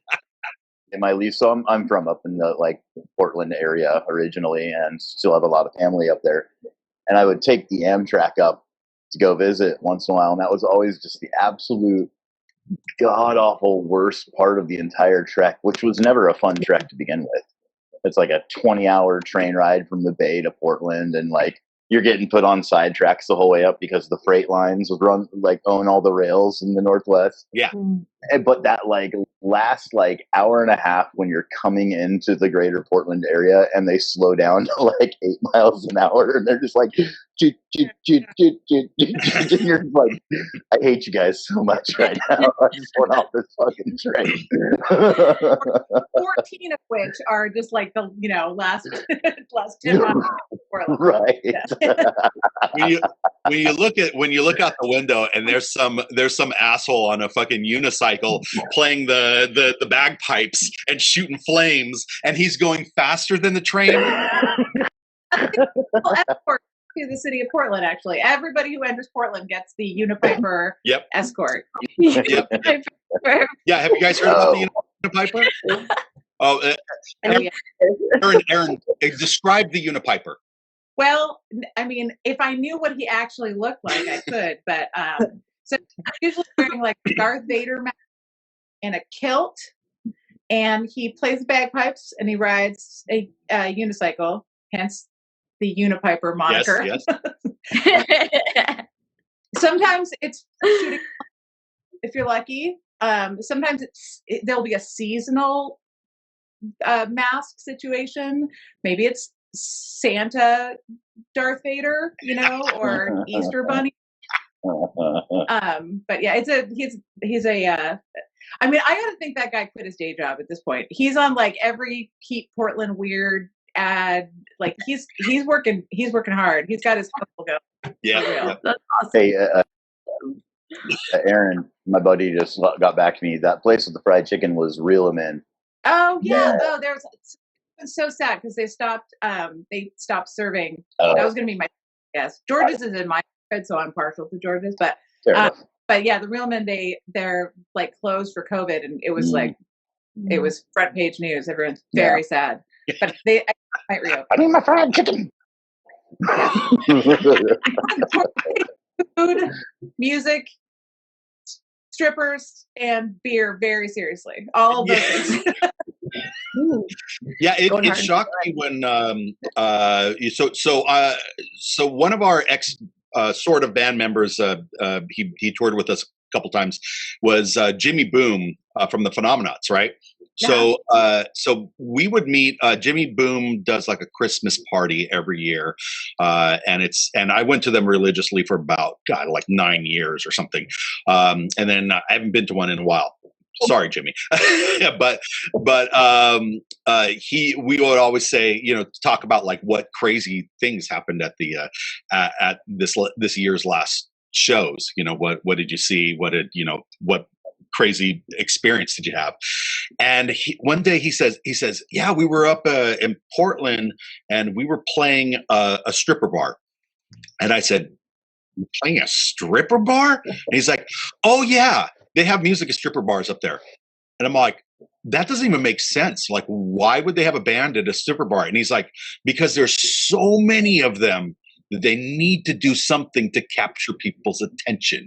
least. So I'm from up in the like Portland area originally, and still have a lot of family up there. And I would take the Amtrak up to go visit once in a while, and that was always just the absolute god awful worst part of the entire trek, which was never a fun trek to begin with. It's like a 20-hour train ride from the Bay to Portland, and like you're getting put on sidetracks the whole way up because the freight lines would own all the rails in the Northwest. Yeah. But that like last like hour and a half when you're coming into the greater Portland area and they slow down to like 8 miles an hour and they're just like, and you're like, I hate you guys so much right now. I just want off this fucking train. 14 of which are just like the last 10 miles. Right. when you look out the window and there's some asshole on a fucking unicycle playing the bagpipes and shooting flames, and he's going faster than the train. To the city of Portland, actually, everybody who enters Portland gets the Unipiper escort. Yeah, have you guys heard about the Unipiper? Erin, describe the Unipiper. Well, I mean, if I knew what he actually looked like, I could. But so he's usually wearing like a Darth Vader mask and a kilt, and he plays the bagpipes and he rides a unicycle, hence the Unipiper moniker. Yes. Sometimes it's shooting if you're lucky. Sometimes there'll be a seasonal mask situation. Maybe it's Santa Darth Vader, or Easter Bunny. But yeah, he's a I mean, I gotta think that guy quit his day job at this point. He's on like every Keep Portland Weird ad. Like he's working hard. He's got his hustle going. Yeah. That's awesome. Hey, Erin, my buddy just got back to me. That place with the fried chicken was Reel 'Em In. Oh yeah. Oh, it's so sad because they stopped serving. That was gonna be my guess. George's is in my neighborhood, so I'm partial to George's. But Fair enough. yeah, the Reelmen, they're like closed for COVID, and it was like it was front page news. Everyone's very sad, but they might reopen. I need my fried chicken. Food, music, strippers, and beer very seriously. All of those things. Yeah, it shocked me when so one of our ex sort of band members, he toured with us a couple times, was Jimmy Boom from the Phenomenauts, right? So so we would meet. Jimmy Boom does like a Christmas party every year, and I went to them religiously for about like 9 years or something, and then I haven't been to one in a while. Sorry, Jimmy. but we would always say, talk about like what crazy things happened at the at this year's last shows. What did you see? What crazy experience did you have? And one day he says, yeah, we were up in Portland and we were playing a stripper bar. And I said, you're playing a stripper bar? And he's like, oh yeah, they have music at stripper bars up there. And I'm like, that doesn't even make sense. Like, why would they have a band at a stripper bar? And he's like, because there's so many of them that they need to do something to capture people's attention.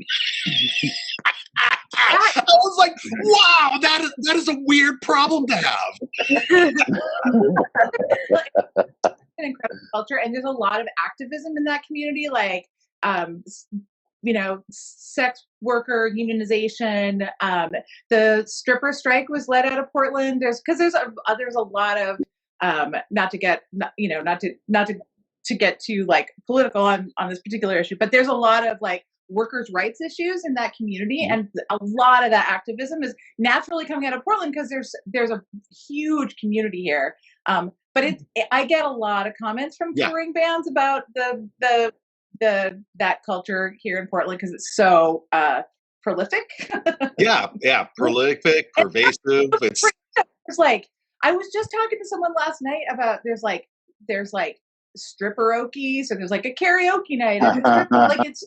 I was like, wow, that is a weird problem to have. An incredible culture, and there's a lot of activism in that community, like sex worker unionization. The stripper strike was led out of Portland. There's a lot of not to get too like political on this particular issue, but there's a lot of like workers' rights issues in that community, and a lot of that activism is naturally coming out of Portland because there's a huge community here. But I get a lot of comments from touring bands about that culture here in Portland because it's so prolific. Prolific, pervasive. It's like I was just talking to someone last night about there's like stripperoke, so there's like a karaoke night, and it's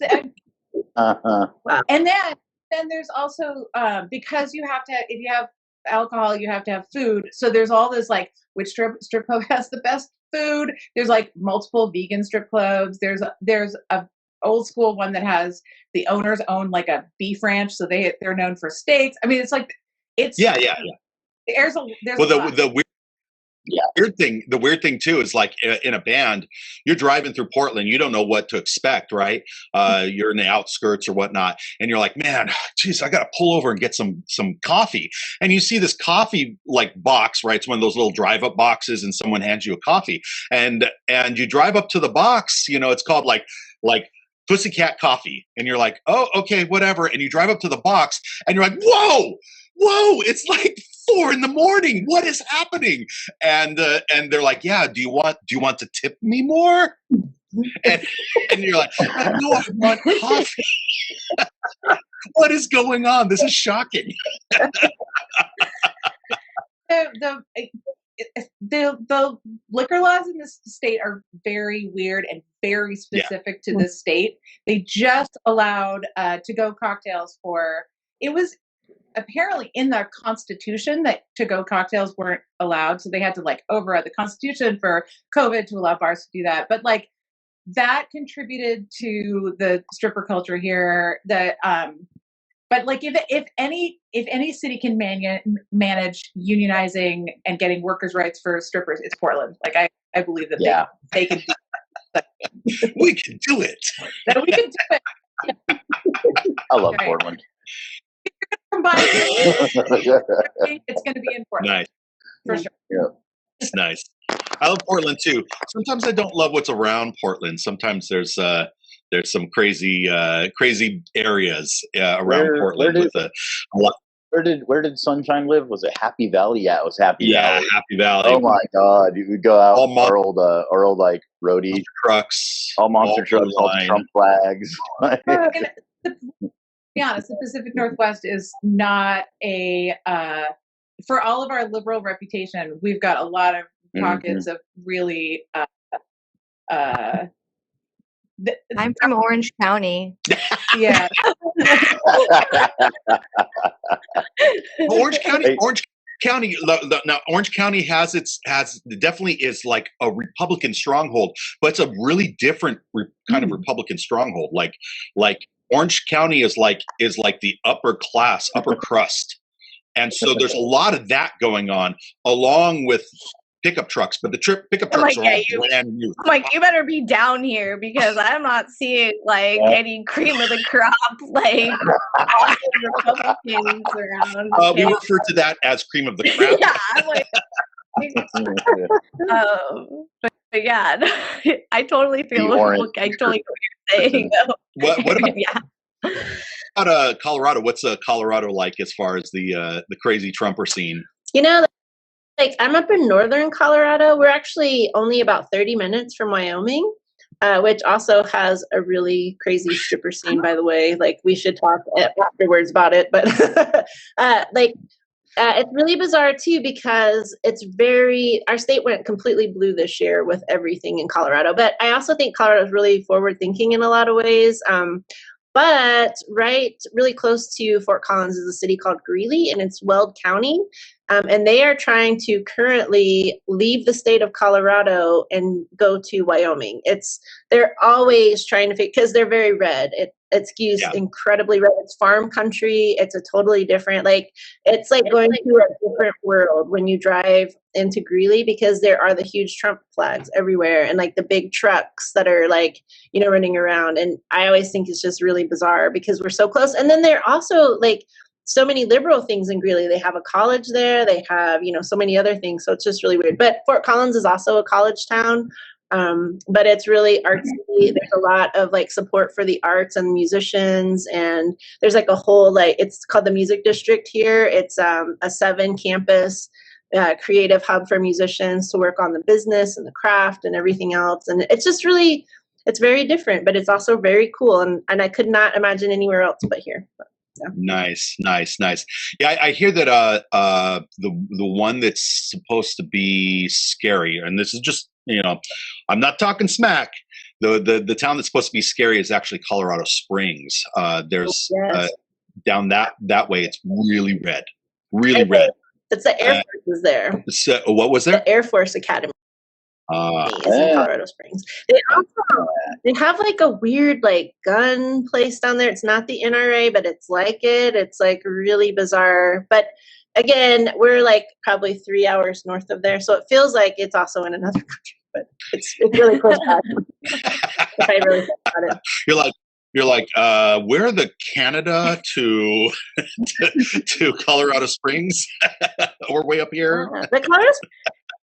and then there's also because if you have alcohol, you have to have food. So there's all this like which strip club has the best food. There's like multiple vegan strip clubs. There's a old school one that has the owners own like a beef ranch, so they're known for steaks. I mean, it's like it's There's the weird thing too is like in a band, you're driving through Portland, you don't know what to expect, right? You're in the outskirts or whatnot, and you're like, man, geez, I gotta pull over and get some coffee. And you see this coffee like box, right? It's one of those little drive-up boxes, and someone hands you a coffee, and you drive up to the box. It's called like Pussycat Coffee, and you're like, oh, okay, whatever. And you drive up to the box, and you're like, whoa, it's like 4 a.m. What is happening? And they're like, yeah, do you want to tip me more? And you're like, no, I want coffee. What is going on? This is shocking. The liquor laws in this state are very weird and very specific to this state. They just allowed to-go cocktails it was apparently in the Constitution that to-go cocktails weren't allowed, so they had to like override the Constitution for COVID to allow bars to do that. But like that contributed to the stripper culture here. That but like if any city can manage unionizing and getting workers' rights for strippers, it's Portland. Like I believe that they can do that. We can do it. That we can do it. I love Portland. It's going to be in Portland. Nice. For sure. Yeah. It's nice. I love Portland too. Sometimes I don't love what's around Portland. Sometimes there's some crazy areas around Portland with a lot. Where did Sunshine live? Was it Happy Valley? Yeah, it was Happy Valley. Happy Valley. Oh my God! You would go out our old like roadie trucks, all monster trucks, all the Trump flags. To be honest, the Pacific Northwest is not for all of our liberal reputation, we've got a lot of pockets of really I'm from Orange County. Yeah. Orange County, Hey. Orange County. Now, Orange County has definitely is like a Republican stronghold, but it's a really different kind of Republican stronghold. Like Orange County is like the upper class, upper crust, and so there's a lot of that going on, along with pickup trucks. But the pickup I'm trucks like, are yeah, all brand new. I'm like, you better be down here because I'm not seeing like any cream of the crop, like Republicans around. We refer to that as cream of the crop. Yeah, I'm like, but yeah, I totally feel. I totally get what you're saying. What about, Yeah. about Colorado? What's Colorado like as far as the crazy Trumper scene? You know, like I'm up in northern Colorado. We're actually only about 30 minutes from Wyoming, which also has a really crazy stripper scene, by the way. Like we should talk afterwards about it. But it's really bizarre too because our state went completely blue this year with everything in Colorado. But I also think Colorado is really forward thinking in a lot of ways. But really close to Fort Collins is a city called Greeley, and it's Weld County. And they are trying to currently leave the state of Colorado and go to Wyoming. They're always trying to because they're very red. It skews incredibly red. It's farm country. It's a totally different, it's like going to a different world when you drive into Greeley because there are the huge Trump flags everywhere and like the big trucks that are running around. And I always think it's just really bizarre because we're so close. And then they're also so many liberal things in Greeley. They have a college there. They have, so many other things. So it's just really weird. But Fort Collins is also a college town. But it's really artsy. There's a lot of support for the arts and musicians. And there's a whole, it's called the Music District here. It's a 7 campus creative hub for musicians to work on the business and the craft and everything else. And it's just really, it's very different, but it's also very cool. And I could not imagine anywhere else but here. Yeah. Nice. Yeah, I hear that the one that's supposed to be scary, and this is just I'm not talking smack. The town that's supposed to be scary is actually Colorado Springs. There's down that way. It's really red, red. It's the Air Force is there. So, what was there? The Air Force Academy. Is in Colorado Springs. They have a weird gun place down there. It's not the NRA, but it's like it. It's really bizarre. But again, we're probably 3 hours north of there, so it feels like it's also in another country. But it's really close by. If I really think about it. You're like where the Canada to Colorado Springs? We're way up here. The Colorado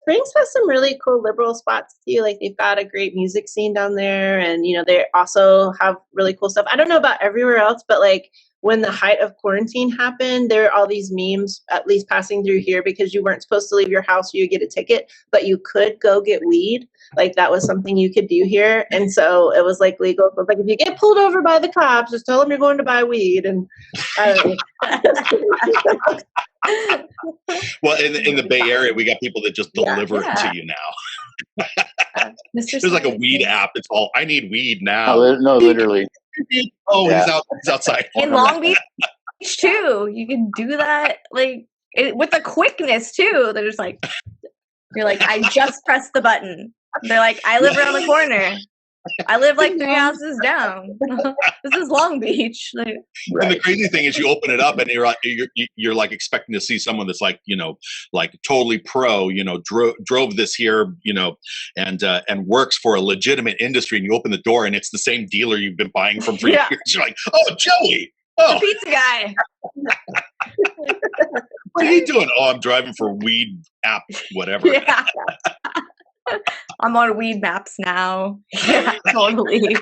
Springs has some really cool liberal spots too. They've got a great music scene down there, and they also have really cool stuff. I don't know about everywhere else, but when the height of quarantine happened, there are all these memes at least passing through here because you weren't supposed to leave your house or you get a ticket, but you could go get weed. That was something you could do here, and so it was legal. So if you get pulled over by the cops, just tell them you're going to buy weed. And I don't know. Well, in the Bay Area, we got people that just deliver it to you now. Mr. There's a weed app. It's all I need weed now. No, literally. Oh, he's outside. In Long Beach too, you can do that with a quickness too. They're just you're I just pressed the button. They're I live around the corner. I live 3 houses down. This is Long Beach. And the crazy thing is, you open it up and you're expecting to see someone that's totally pro. Drove this here, and works for a legitimate industry. And you open the door and it's the same dealer you've been buying from for years. You're oh, Joey. Oh, the pizza guy. What are you doing? Oh, I'm driving for weed app, whatever. Yeah. I'm on weed maps now. Yeah, totally.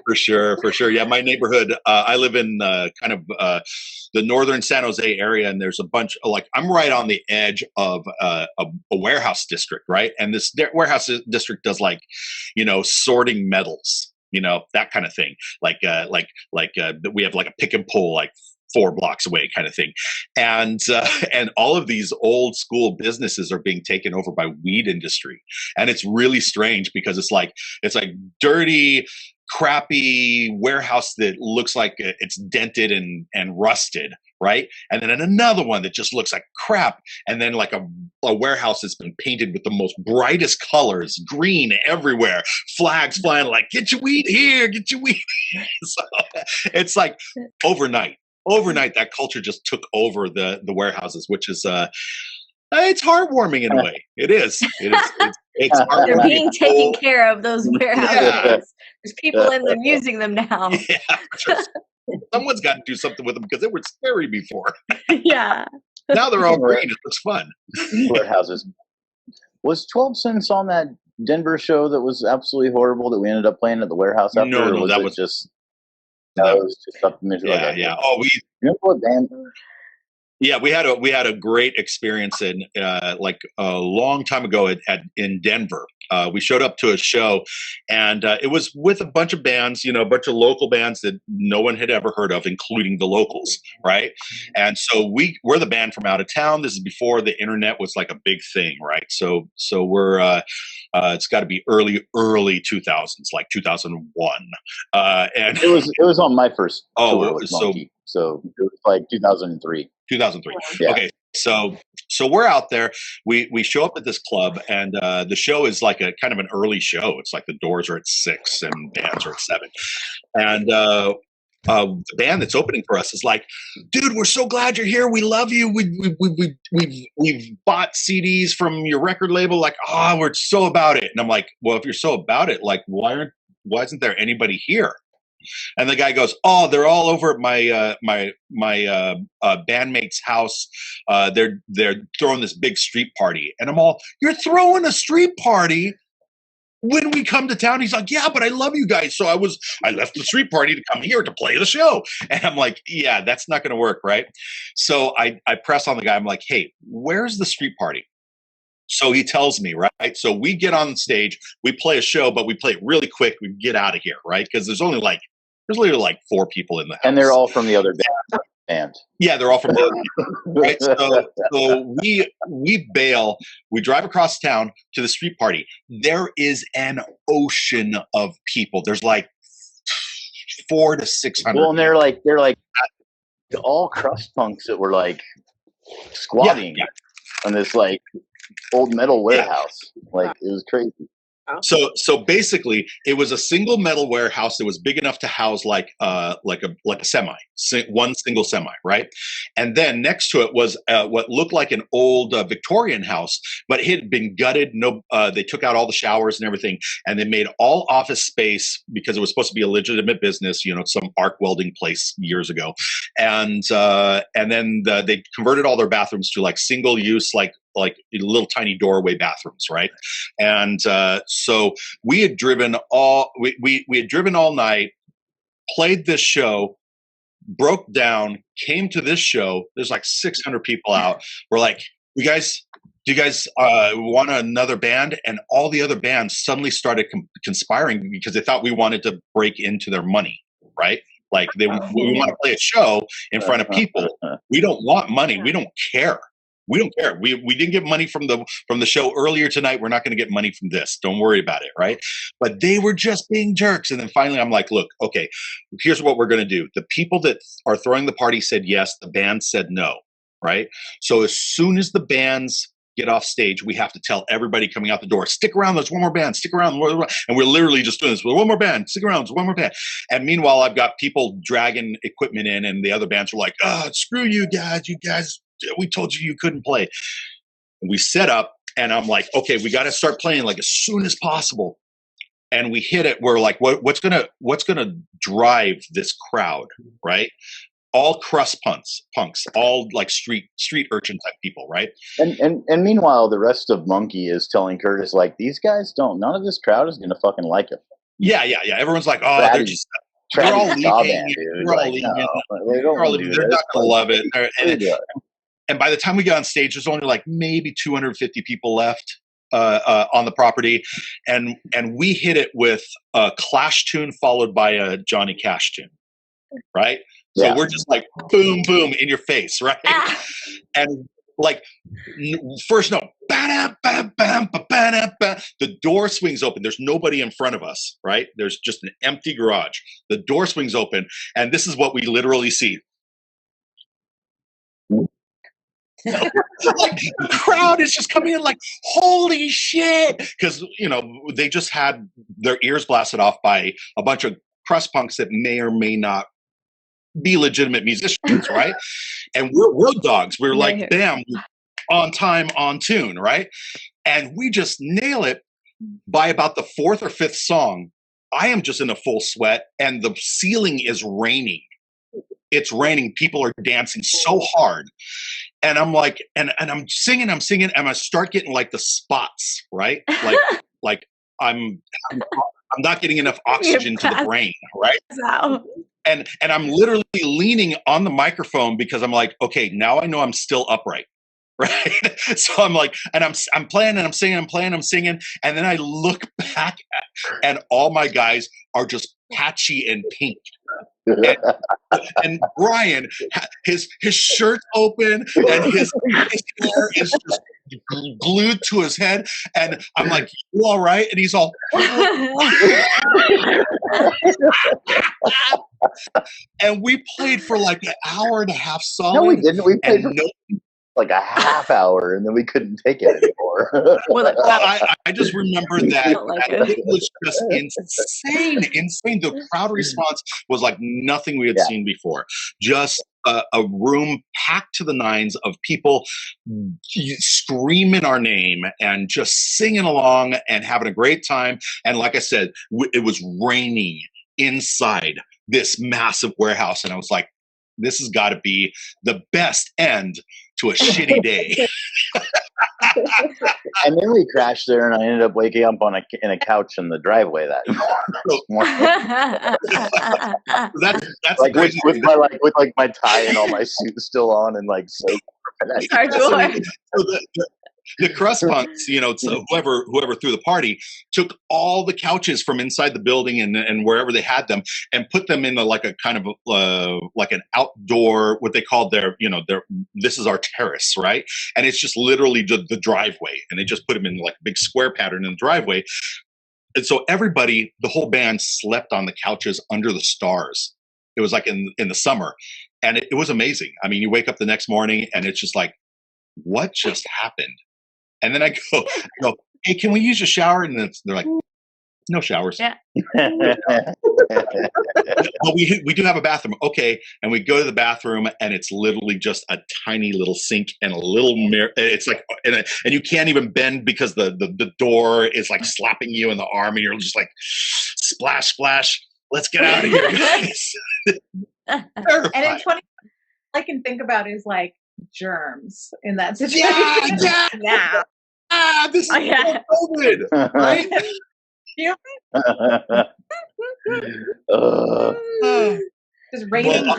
For sure. Yeah, my neighborhood, I live in kind of the northern San Jose area, and there's a bunch of I'm right on the edge of a warehouse district, right? And this warehouse district does sorting metals, that kind of thing. We have a pick and pull 4 blocks away, kind of thing. And all of these old school businesses are being taken over by weed industry, and it's really strange because it's like dirty, crappy warehouse that looks like it's dented and rusted, right? And then another one that just looks like crap, and then like a warehouse that's been painted with the most brightest colors, green everywhere, flags flying, like get your weed here, get your weed here. So it's like overnight that culture just took over the warehouses, which is it's heartwarming in a way. It's heartwarming. They're being taken care of, those warehouses. Yeah. There's people in them using them now. Yeah, someone's got to do something with them because they were scary before. Yeah. Now they're all green. It looks fun. Warehouses. Was 12 Cents on that Denver show that was absolutely horrible that we ended up playing at the warehouse after? No, that was just up the middle. Yeah. Oh, remember what band? Yeah, we had a great experience in like a long time ago in Denver. We showed up to a show, and it was with a bunch of bands, a bunch of local bands that no one had ever heard of, including the locals, right? And so we're the band from out of town. This is before the internet was like a big thing, right? So we're it's got to be early 2000s, like 2001, and it was on my first tour. Oh, so it was like 2003. 2003. Yeah. Okay, so we're out there. We show up at this club, and the show is like a kind of an early show. It's like the doors are at 6 and bands are at 7, and the band that's opening for us is like, "Dude, we're so glad you're here. We love you. We've bought CDs from your record label. Like, we're so about it." And I'm like, "Well, if you're so about it, like, why isn't there anybody here?" And the guy goes, "Oh, they're all over at my bandmate's house. They're throwing this big street party." And I'm all, "You're throwing a street party when we come to town?" He's like, "Yeah, but I love you guys, so I left the street party to come here to play the show." And I'm like, "Yeah, that's not going to work, right?" So I press on the guy. I'm like, "Hey, where's the street party?" So he tells me, right? So we get on stage, we play a show, but we play it really quick. We get out of here, right? Because there's literally like 4 people in the house. And they're all from the other band. Yeah, they're all from the other band, right? So we bail. We drive across town to the street party. There is an ocean of people. There's like 400 to 600. Well, and they're like all crust punks that were like squatting on this like old metal warehouse. Like it was crazy. So basically, it was a single metal warehouse that was big enough to house like a semi, one single semi, right? And then next to it was what looked like an old Victorian house, but it had been gutted. They took out all the showers and everything, and they made all office space because it was supposed to be a legitimate business, some arc welding place years ago, and then they converted all their bathrooms to like single use, like little tiny doorway bathrooms, right? And so we had driven all night, played this show, broke down, came to this show. There's like 600 people out. We're like, do you guys want another band? And all the other bands suddenly started conspiring because they thought we wanted to break into their money, right? Like we want to play a show in front of people. We don't want money. We don't care. We don't care. We didn't get money from the show earlier tonight. We're not going to get money from this. Don't worry about it, right? But they were just being jerks. And then finally, I'm like, look, okay, here's what we're going to do. The people that are throwing the party said yes. The band said no, right? So as soon as the bands get off stage, we have to tell everybody coming out the door, stick around, there's one more band, stick around. And we're literally just doing this with one more band, stick around, there's one more band. And meanwhile, I've got people dragging equipment in, and the other bands are like, screw you guys, we told you couldn't play. And we set up, and I'm like, okay, we got to start playing like as soon as possible. And we hit it. We're like, what's gonna drive this crowd, right? All crust punks, all like street urchin type people, right? And meanwhile, the rest of Monkey is telling Curtis like, these guys none of this crowd is gonna fucking like him. Yeah. Everyone's like, they're all leaving. They're not gonna love it. And by the time we got on stage, there's only like maybe 250 people left on the property, and we hit it with a Clash tune followed by a Johnny Cash tune, right? So Yeah. we're just like boom, boom in your face, right? Ah. And like first note, ba-da, ba-bam, ba-ba-da, ba. The door swings open. There's nobody in front of us, right? There's just an empty garage. The door swings open, and this is what we literally see. Like the crowd is just coming in like, holy shit, because they just had their ears blasted off by a bunch of crust punks that may or may not be legitimate musicians, right? And we're road dogs. We're like, bam, on time, on tune, right? And we just nail it. By about the fourth or fifth song, I am just in a full sweat, and the ceiling is raining. It's raining. People are dancing so hard. And I'm like, and I'm singing, and I start getting like the spots, right? Like I'm not getting enough oxygen to the brain, right? Wow. And I'm literally leaning on the microphone because I'm like, okay, now I know I'm still upright, right? So I'm like, and I'm playing and I'm singing, and then I look back and all my guys are just patchy and pink. And Brian, his shirt's open and his hair is just glued to his head, and I'm like, "You all right?" And he's all, and we played for like an hour and a half solid. No, we didn't. We played for no, like a half hour, and then we couldn't take it anymore. well, I just remember that, it was just insane. The crowd response was like nothing we had seen before. Just a room packed to the nines of people screaming our name and just singing along and having a great time. And like I said, it was raining inside this massive warehouse, and I was like, this has got to be the best end to a shitty day. And then we crashed there, and I ended up waking up in a couch in the driveway that morning. That's like with my tie and all my suits still on, and like soap. The crust punks, so whoever threw the party took all the couches from inside the building and wherever they had them and put them in like a kind of like an outdoor, what they called their this is our terrace, right? And it's just literally the driveway, and they just put them in like a big square pattern in the driveway. And so everybody, the whole band, slept on the couches under the stars. It was like in the summer, and it was amazing. I mean, you wake up the next morning and it's just like, what just happened? And then I go, hey, can we use your shower? And they're like, no showers. Yeah. But we do have a bathroom. Okay. And we go to the bathroom, and it's literally just a tiny little sink and a little mirror. It's like, and you can't even bend because the door is like slapping you in the arm, and you're just like, splash, splash. Let's get out of here, guys. And in 20, all I can think about is like germs in that situation. Yeah. This is COVID, right? Just raining.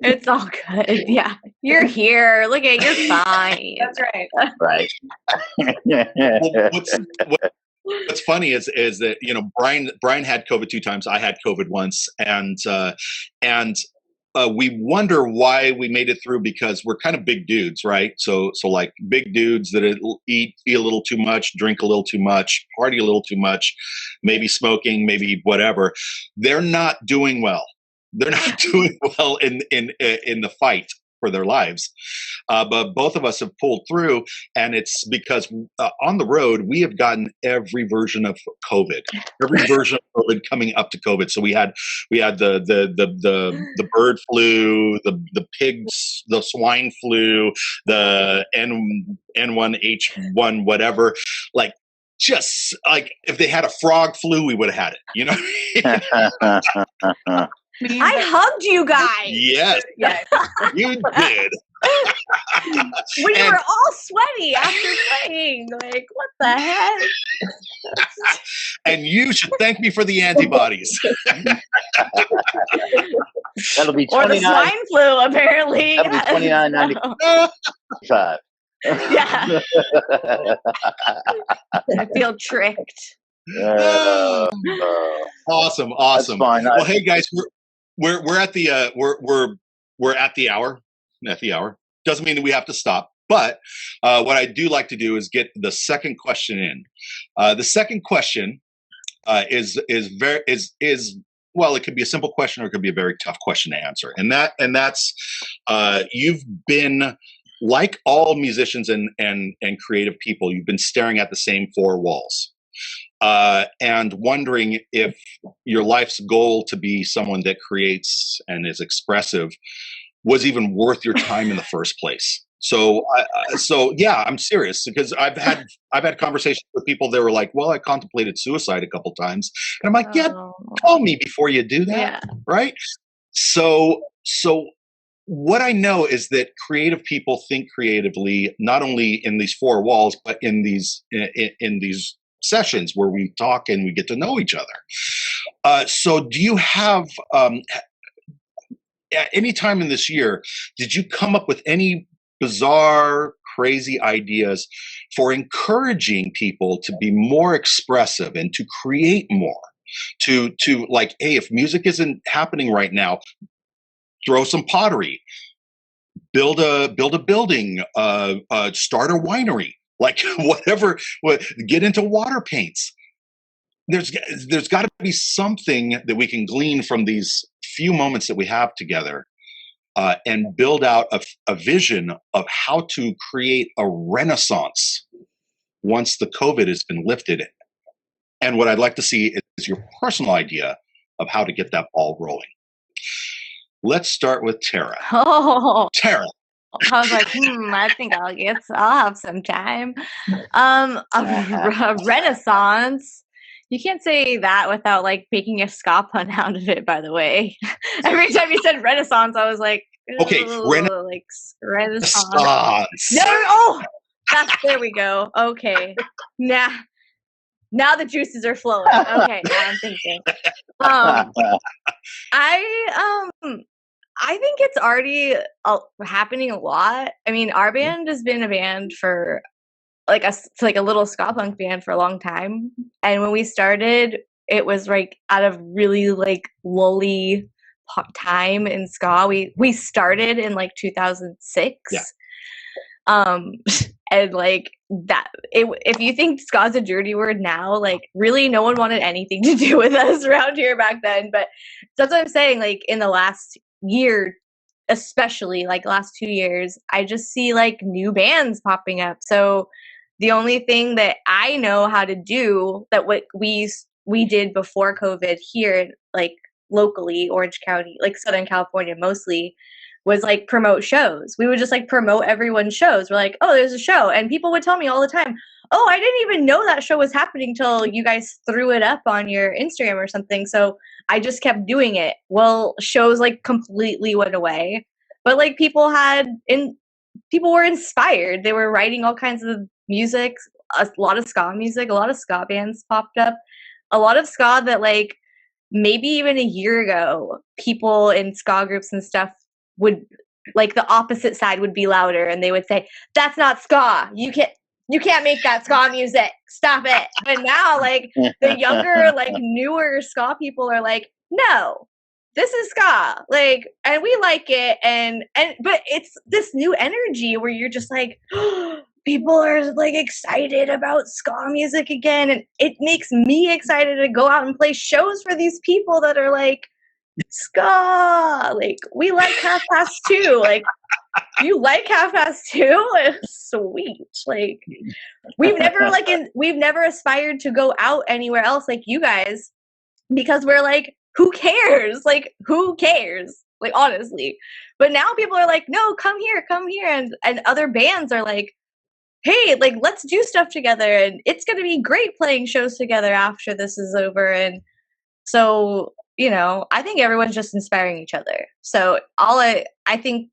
It's all good. Yeah. You're here. Look at you're fine. That's right. Right. What's funny is that Brian had COVID 2 times. I had COVID once, and we wonder why we made it through, because we're kind of big dudes, right? So like big dudes that eat a little too much, drink a little too much, party a little too much, maybe smoking, maybe whatever. They're not doing well. They're not doing well in the fight for their lives. But both of us have pulled through, and it's because on the road, we have gotten every version of COVID, every version of COVID coming up to COVID. So we had the bird flu, the pigs, the swine flu, the N1H1, whatever, like, just like if they had a frog flu, we would have had it, I hugged you guys. Yes, you did. We were all sweaty after playing. Like, what the heck? And you should thank me for the antibodies. That'll be 29. Or the swine flu, apparently. That'll be 29.95. Yeah. I feel tricked. Awesome. That's fine. Well, hey guys, we're at the we're at the hour. At the hour doesn't mean that we have to stop. But what I do like to do is get the second question in. The second question is well, it could be a simple question or it could be a very tough question to answer. And that's you've been, like all musicians and creative people, you've been staring at the same four walls and wondering if your life's goal to be someone that creates and is expressive was even worth your time in the first place. So yeah, I'm serious, because I've had conversations with people that were like, well, I contemplated suicide a couple times. And I'm like, yeah, call me before you do that. Yeah. Right. So what I know is that creative people think creatively, not only in these four walls, but in these sessions where we talk and we get to know each other. So do you have, at any time in this year, did you come up with any bizarre, crazy ideas for encouraging people to be more expressive and to create more? To like, hey, if music isn't happening right now, throw some pottery, build a building, start a winery, like whatever. Get into water paints. There's got to be something that we can glean from these few moments that we have together, and build out a vision of how to create a renaissance once the COVID has been lifted. And what I'd like to see is your personal idea of how to get that ball rolling. Let's start with Tara. Oh, Tara. I was like, I think I'll have some time. A renaissance. You can't say that without like making a ska pun out of it, by the way. Every time you said renaissance, I was like, okay, like renaissance. No, there we go. Okay. Now the juices are flowing. Okay, now I'm thinking. I think it's already happening a lot. I mean, our band has been a band for like a little ska punk band for a long time, and when we started, it was like out of really like lully time in ska. We started in like 2006. Yeah. And like that, if you think ska's a dirty word now, like really no one wanted anything to do with us around here back then. But that's what I'm saying. Like in the last year, especially like last 2 years, I just see like new bands popping up. So the only thing that I know how to do that what we did before COVID here, like locally, Orange County, like Southern California mostly, was like promote shows. We would just like promote everyone's shows. We're like, oh, there's a show. And people would tell me all the time, oh, I didn't even know that show was happening till you guys threw it up on your Instagram or something. So I just kept doing it. Well, shows like completely went away. But like people were inspired. They were writing all kinds of music, a lot of ska music, a lot of ska bands popped up, a lot of ska that like maybe even a year ago, people in ska groups and stuff would like the opposite side would be louder and they would say, that's not ska. You can't make that ska music. Stop it. But now like the younger, like newer ska people are like, no, this is ska. Like, and we like it. But it's this new energy where you're just like, people are like excited about ska music again. And it makes me excited to go out and play shows for these people that are like, ska, like we like Half Past Two. Like, you like Half Past Two? Sweet. Like we've never aspired to go out anywhere else like you guys, because we're like, who cares? Like, who cares? Like, honestly. But now people are like, no, come here. And other bands are like, hey, like, let's do stuff together. And it's going to be great playing shows together after this is over. And so, you know, I think everyone's just inspiring each other. So I think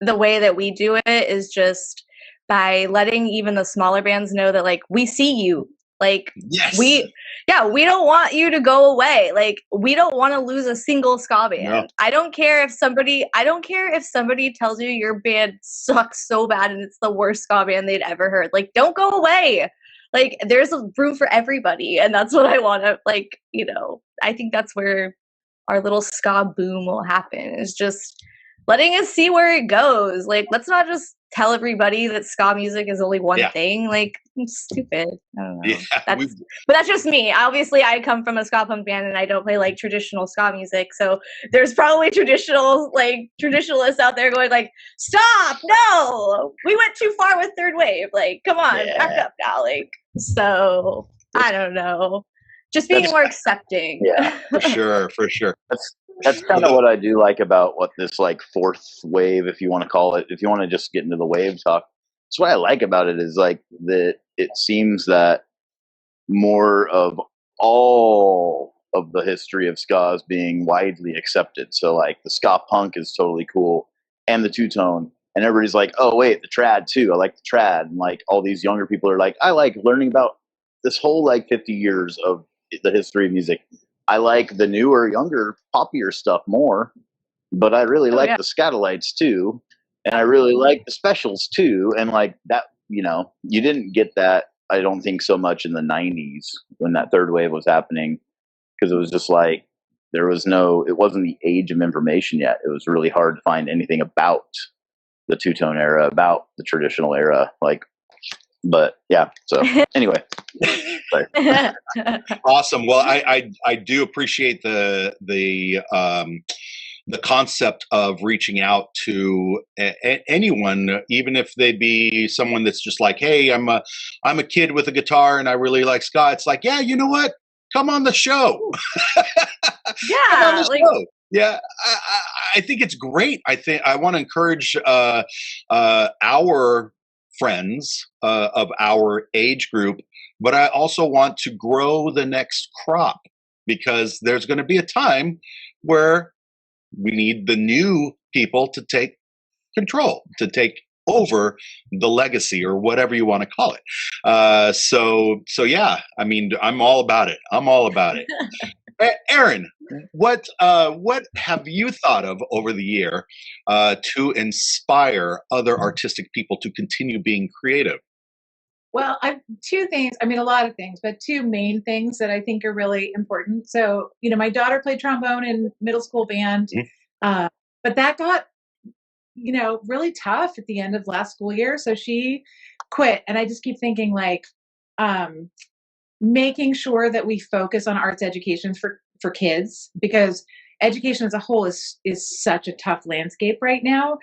the way that we do it is just by letting even the smaller bands know that, like, we see you. Like, yes. We don't want you to go away. Like, we don't want to lose a single ska band. No. I don't care if somebody tells you your band sucks so bad and it's the worst ska band they'd ever heard. Like, don't go away. Like, there's a room for everybody. And that's what I want to, like, you know, I think that's where our little ska boom will happen, is just letting us see where it goes. Like, let's not just tell everybody that ska music is only one thing. Like, it's stupid. I don't know. Yeah, But that's just me. Obviously, I come from a ska punk band, and I don't play like traditional ska music. So there's probably traditionalists out there going like, "Stop! No, we went too far with third wave. Like, come on, back up now." Like, so I don't know. Just being more accepting. Yeah, for sure. That's kind of what I do like about what this like fourth wave, if you want to call it, if you want to just get into the wave talk. That's what I like about it, is like that it seems that more of all of the history of ska is being widely accepted. So like the ska punk is totally cool, and the two-tone, and everybody's like, oh wait, the trad too. I like the trad, and like all these younger people are like, I like learning about this whole like 50 years of the history of music. I like the newer, younger, poppier stuff more, but I really like the Scatolites too, and I really like the Specials too, and like that, you didn't get that, I don't think, so much in the 90s when that third wave was happening, because it was just like it wasn't the age of information yet. It was really hard to find anything about the two-tone era, about the traditional era, like. But yeah, so anyway. Awesome. Well, I do appreciate the concept of reaching out to anyone, even if they be someone that's just like, hey, I'm a kid with a guitar and I really like ska. It's like, yeah, you know what? Come on the show. Come on the show. Yeah, I think it's great. I want to encourage our friends of our age group, but I also want to grow the next crop, because there's going to be a time where we need the new people to take control, to take over the legacy, or whatever you want to call it. So yeah, I mean, I'm all about it. I'm all about it. Erin, what have you thought of over the year to inspire other artistic people to continue being creative? Well, I've two things. I mean, a lot of things, but two main things that I think are really important. So, my daughter played trombone in middle school band, but that got, really tough at the end of last school year. So she quit, and I just keep thinking like, making sure that we focus on arts education for kids, because education as a whole is such a tough landscape right now.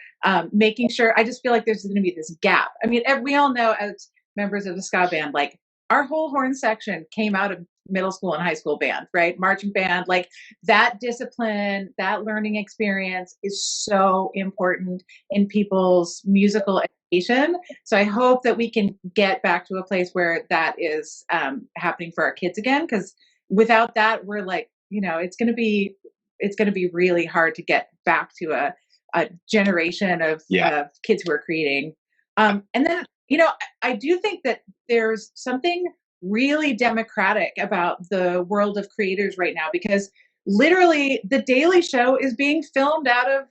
Making sure, I just feel like there's going to be this gap. I mean, we all know as members of the ska band, like our whole horn section came out of middle school and high school band, right? Marching band, like that discipline, that learning experience is so important in people's musical education. So I hope that we can get back to a place where that is happening for our kids again, because without that, we're like, it's going to be really hard to get back to a generation of kids who are creating. And then, I do think that there's something really democratic about the world of creators right now, because literally The Daily Show is being filmed out of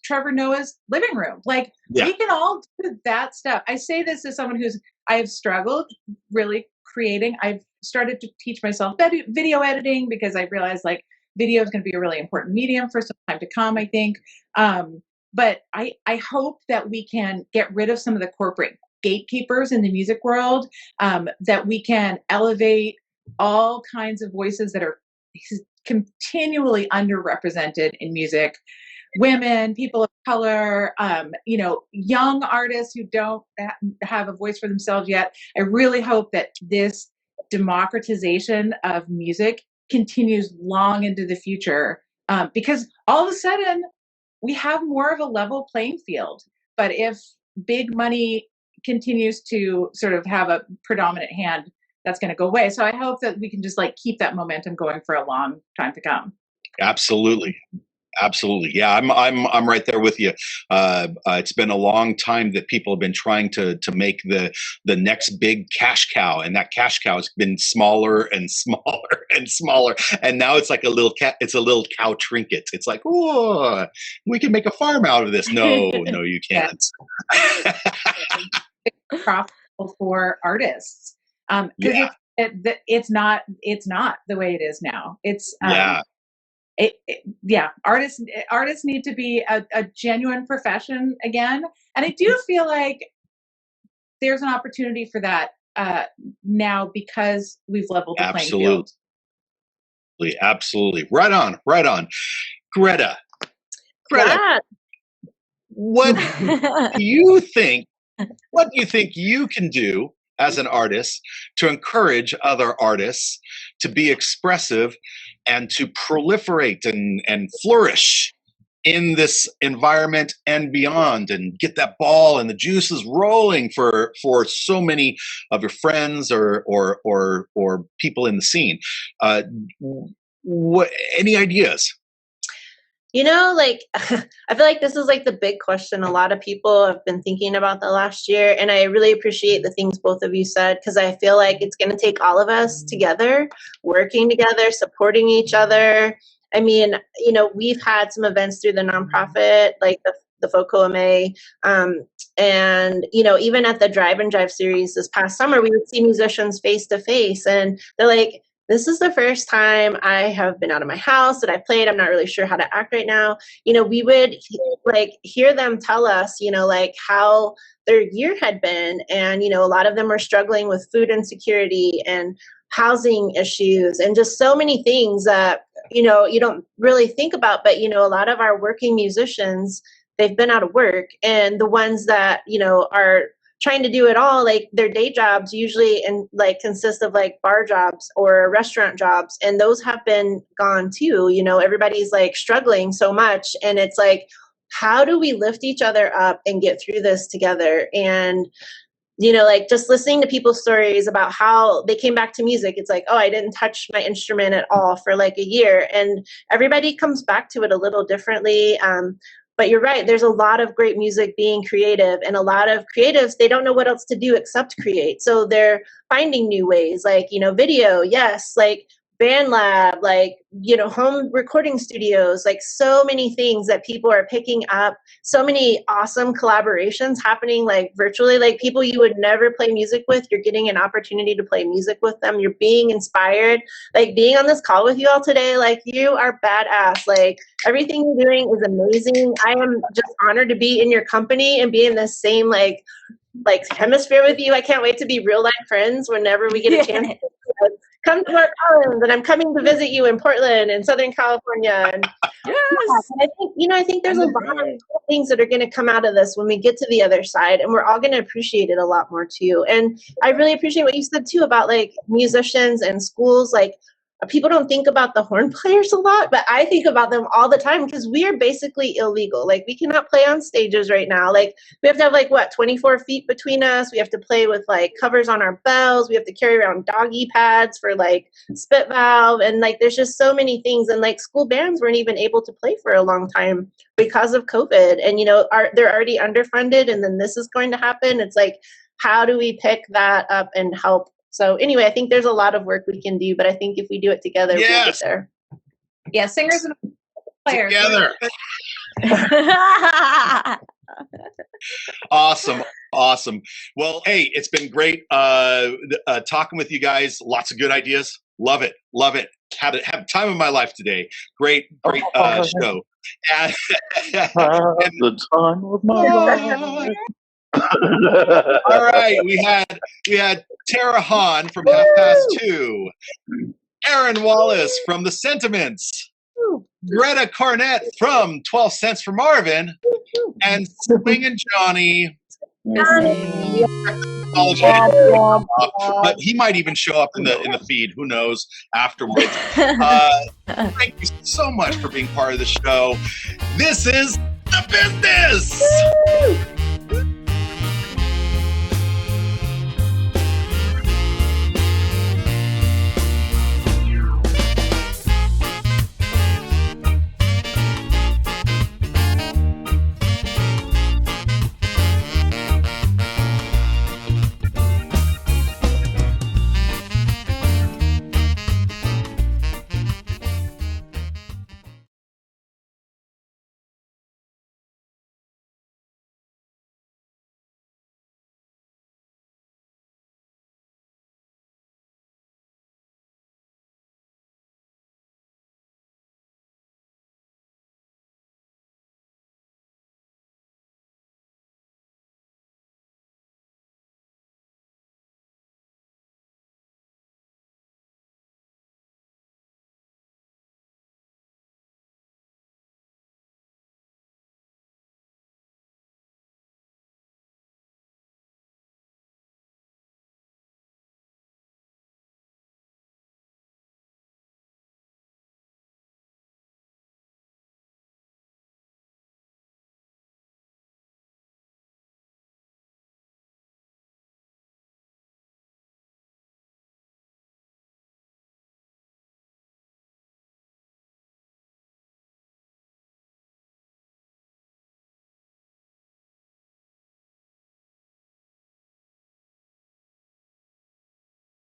Trevor Noah's living room. Like, we can all do that stuff. I say this as someone I have struggled really creating. I've started to teach myself video editing, because I realized like video is going to be a really important medium for some time to come, I think. But I hope that we can get rid of some of the corporate gatekeepers in the music world, that we can elevate all kinds of voices that are continually underrepresented in music. Women, people of color, young artists who don't have a voice for themselves yet. I really hope that this democratization of music continues long into the future, because all of a sudden we have more of a level playing field. But if big money continues to sort of have a predominant hand, that's going to go away. So I hope that we can just like keep that momentum going for a long time to come. Absolutely. Yeah, I'm right there with you. It's been a long time that people have been trying to make the next big cash cow, and that cash cow has been smaller and smaller and smaller, and now it's like a little cow trinket. It's like, oh, we can make a farm out of this. No, you can't. Profitable for artists, because it's not the way it is now. It's artists need to be a genuine profession again. And I do feel like there's an opportunity for that now because we've leveled the playing field. Absolutely. Right on. Greta, Yeah. what do you think you can do as an artist to encourage other artists to be expressive and to proliferate and flourish in this environment and beyond, and get that ball and the juices rolling for so many of your friends or people in the scene? Any ideas? Like, I feel like this is like the big question a lot of people have been thinking about the last year. And I really appreciate the things both of you said, because I feel like it's going to take all of us together, working together, supporting each other. I mean, we've had some events through the nonprofit, like the FOCOMA, and, even at the Drive and Drive series this past summer, we would see musicians face to face, and they're like, this is the first time I have been out of my house that I played. I'm not really sure how to act right now. We would hear them tell us, how their year had been. And, a lot of them were struggling with food insecurity and housing issues and just so many things that, you don't really think about. But, a lot of our working musicians, they've been out of work, and the ones that, are trying to do it all, like their day jobs usually consist of like bar jobs or restaurant jobs, and those have been gone too. Everybody's like struggling so much, and it's like, how do we lift each other up and get through this together? And just listening to people's stories about how they came back to music, it's like, oh, I didn't touch my instrument at all for like a year, and everybody comes back to it a little differently. But you're right, there's a lot of great music being creative, and a lot of creatives, they don't know what else to do except create. So they're finding new ways, like, video, yes, like band lab, like, home recording studios, like so many things that people are picking up, so many awesome collaborations happening, like virtually, like people you would never play music with, you're getting an opportunity to play music with them. You're being inspired, like being on this call with you all today, like you are badass. Like everything you're doing is amazing. I am just honored to be in your company and be in the same like hemisphere with you. I can't wait to be real life friends whenever we get a chance to come to our islands, and I'm coming to visit you in Portland and Southern California. And Yes. I think there's a lot of things that are going to come out of this when we get to the other side, and we're all going to appreciate it a lot more too. And I really appreciate what you said too about like musicians and schools. Like people don't think about the horn players a lot, but I think about them all the time because we are basically illegal. Like we cannot play on stages right now. Like we have to have 24 feet between us. We have to play with like covers on our bells. We have to carry around doggy pads for like spit valve. And like, there's just so many things. And like school bands weren't even able to play for a long time because of COVID. And, they're already underfunded. And then this is going to happen. It's like, how do we pick that up and help? So anyway, I think there's a lot of work we can do, but I think if we do it together, we'll get there. Yeah, singers and players. Together. Awesome. Well, hey, it's been great talking with you guys. Lots of good ideas. Love it. Had time of my life today. Great show. And the time of my life. All right, we had Tara Hahn from 2:30, Erin Wallace from The Sentiments, Greta Cornett from 12 Cents for Marvin, and Swingin Johnny. But he might even show up in the feed. Who knows? Afterwards. Thank you so much for being part of the show. This is The Bidness.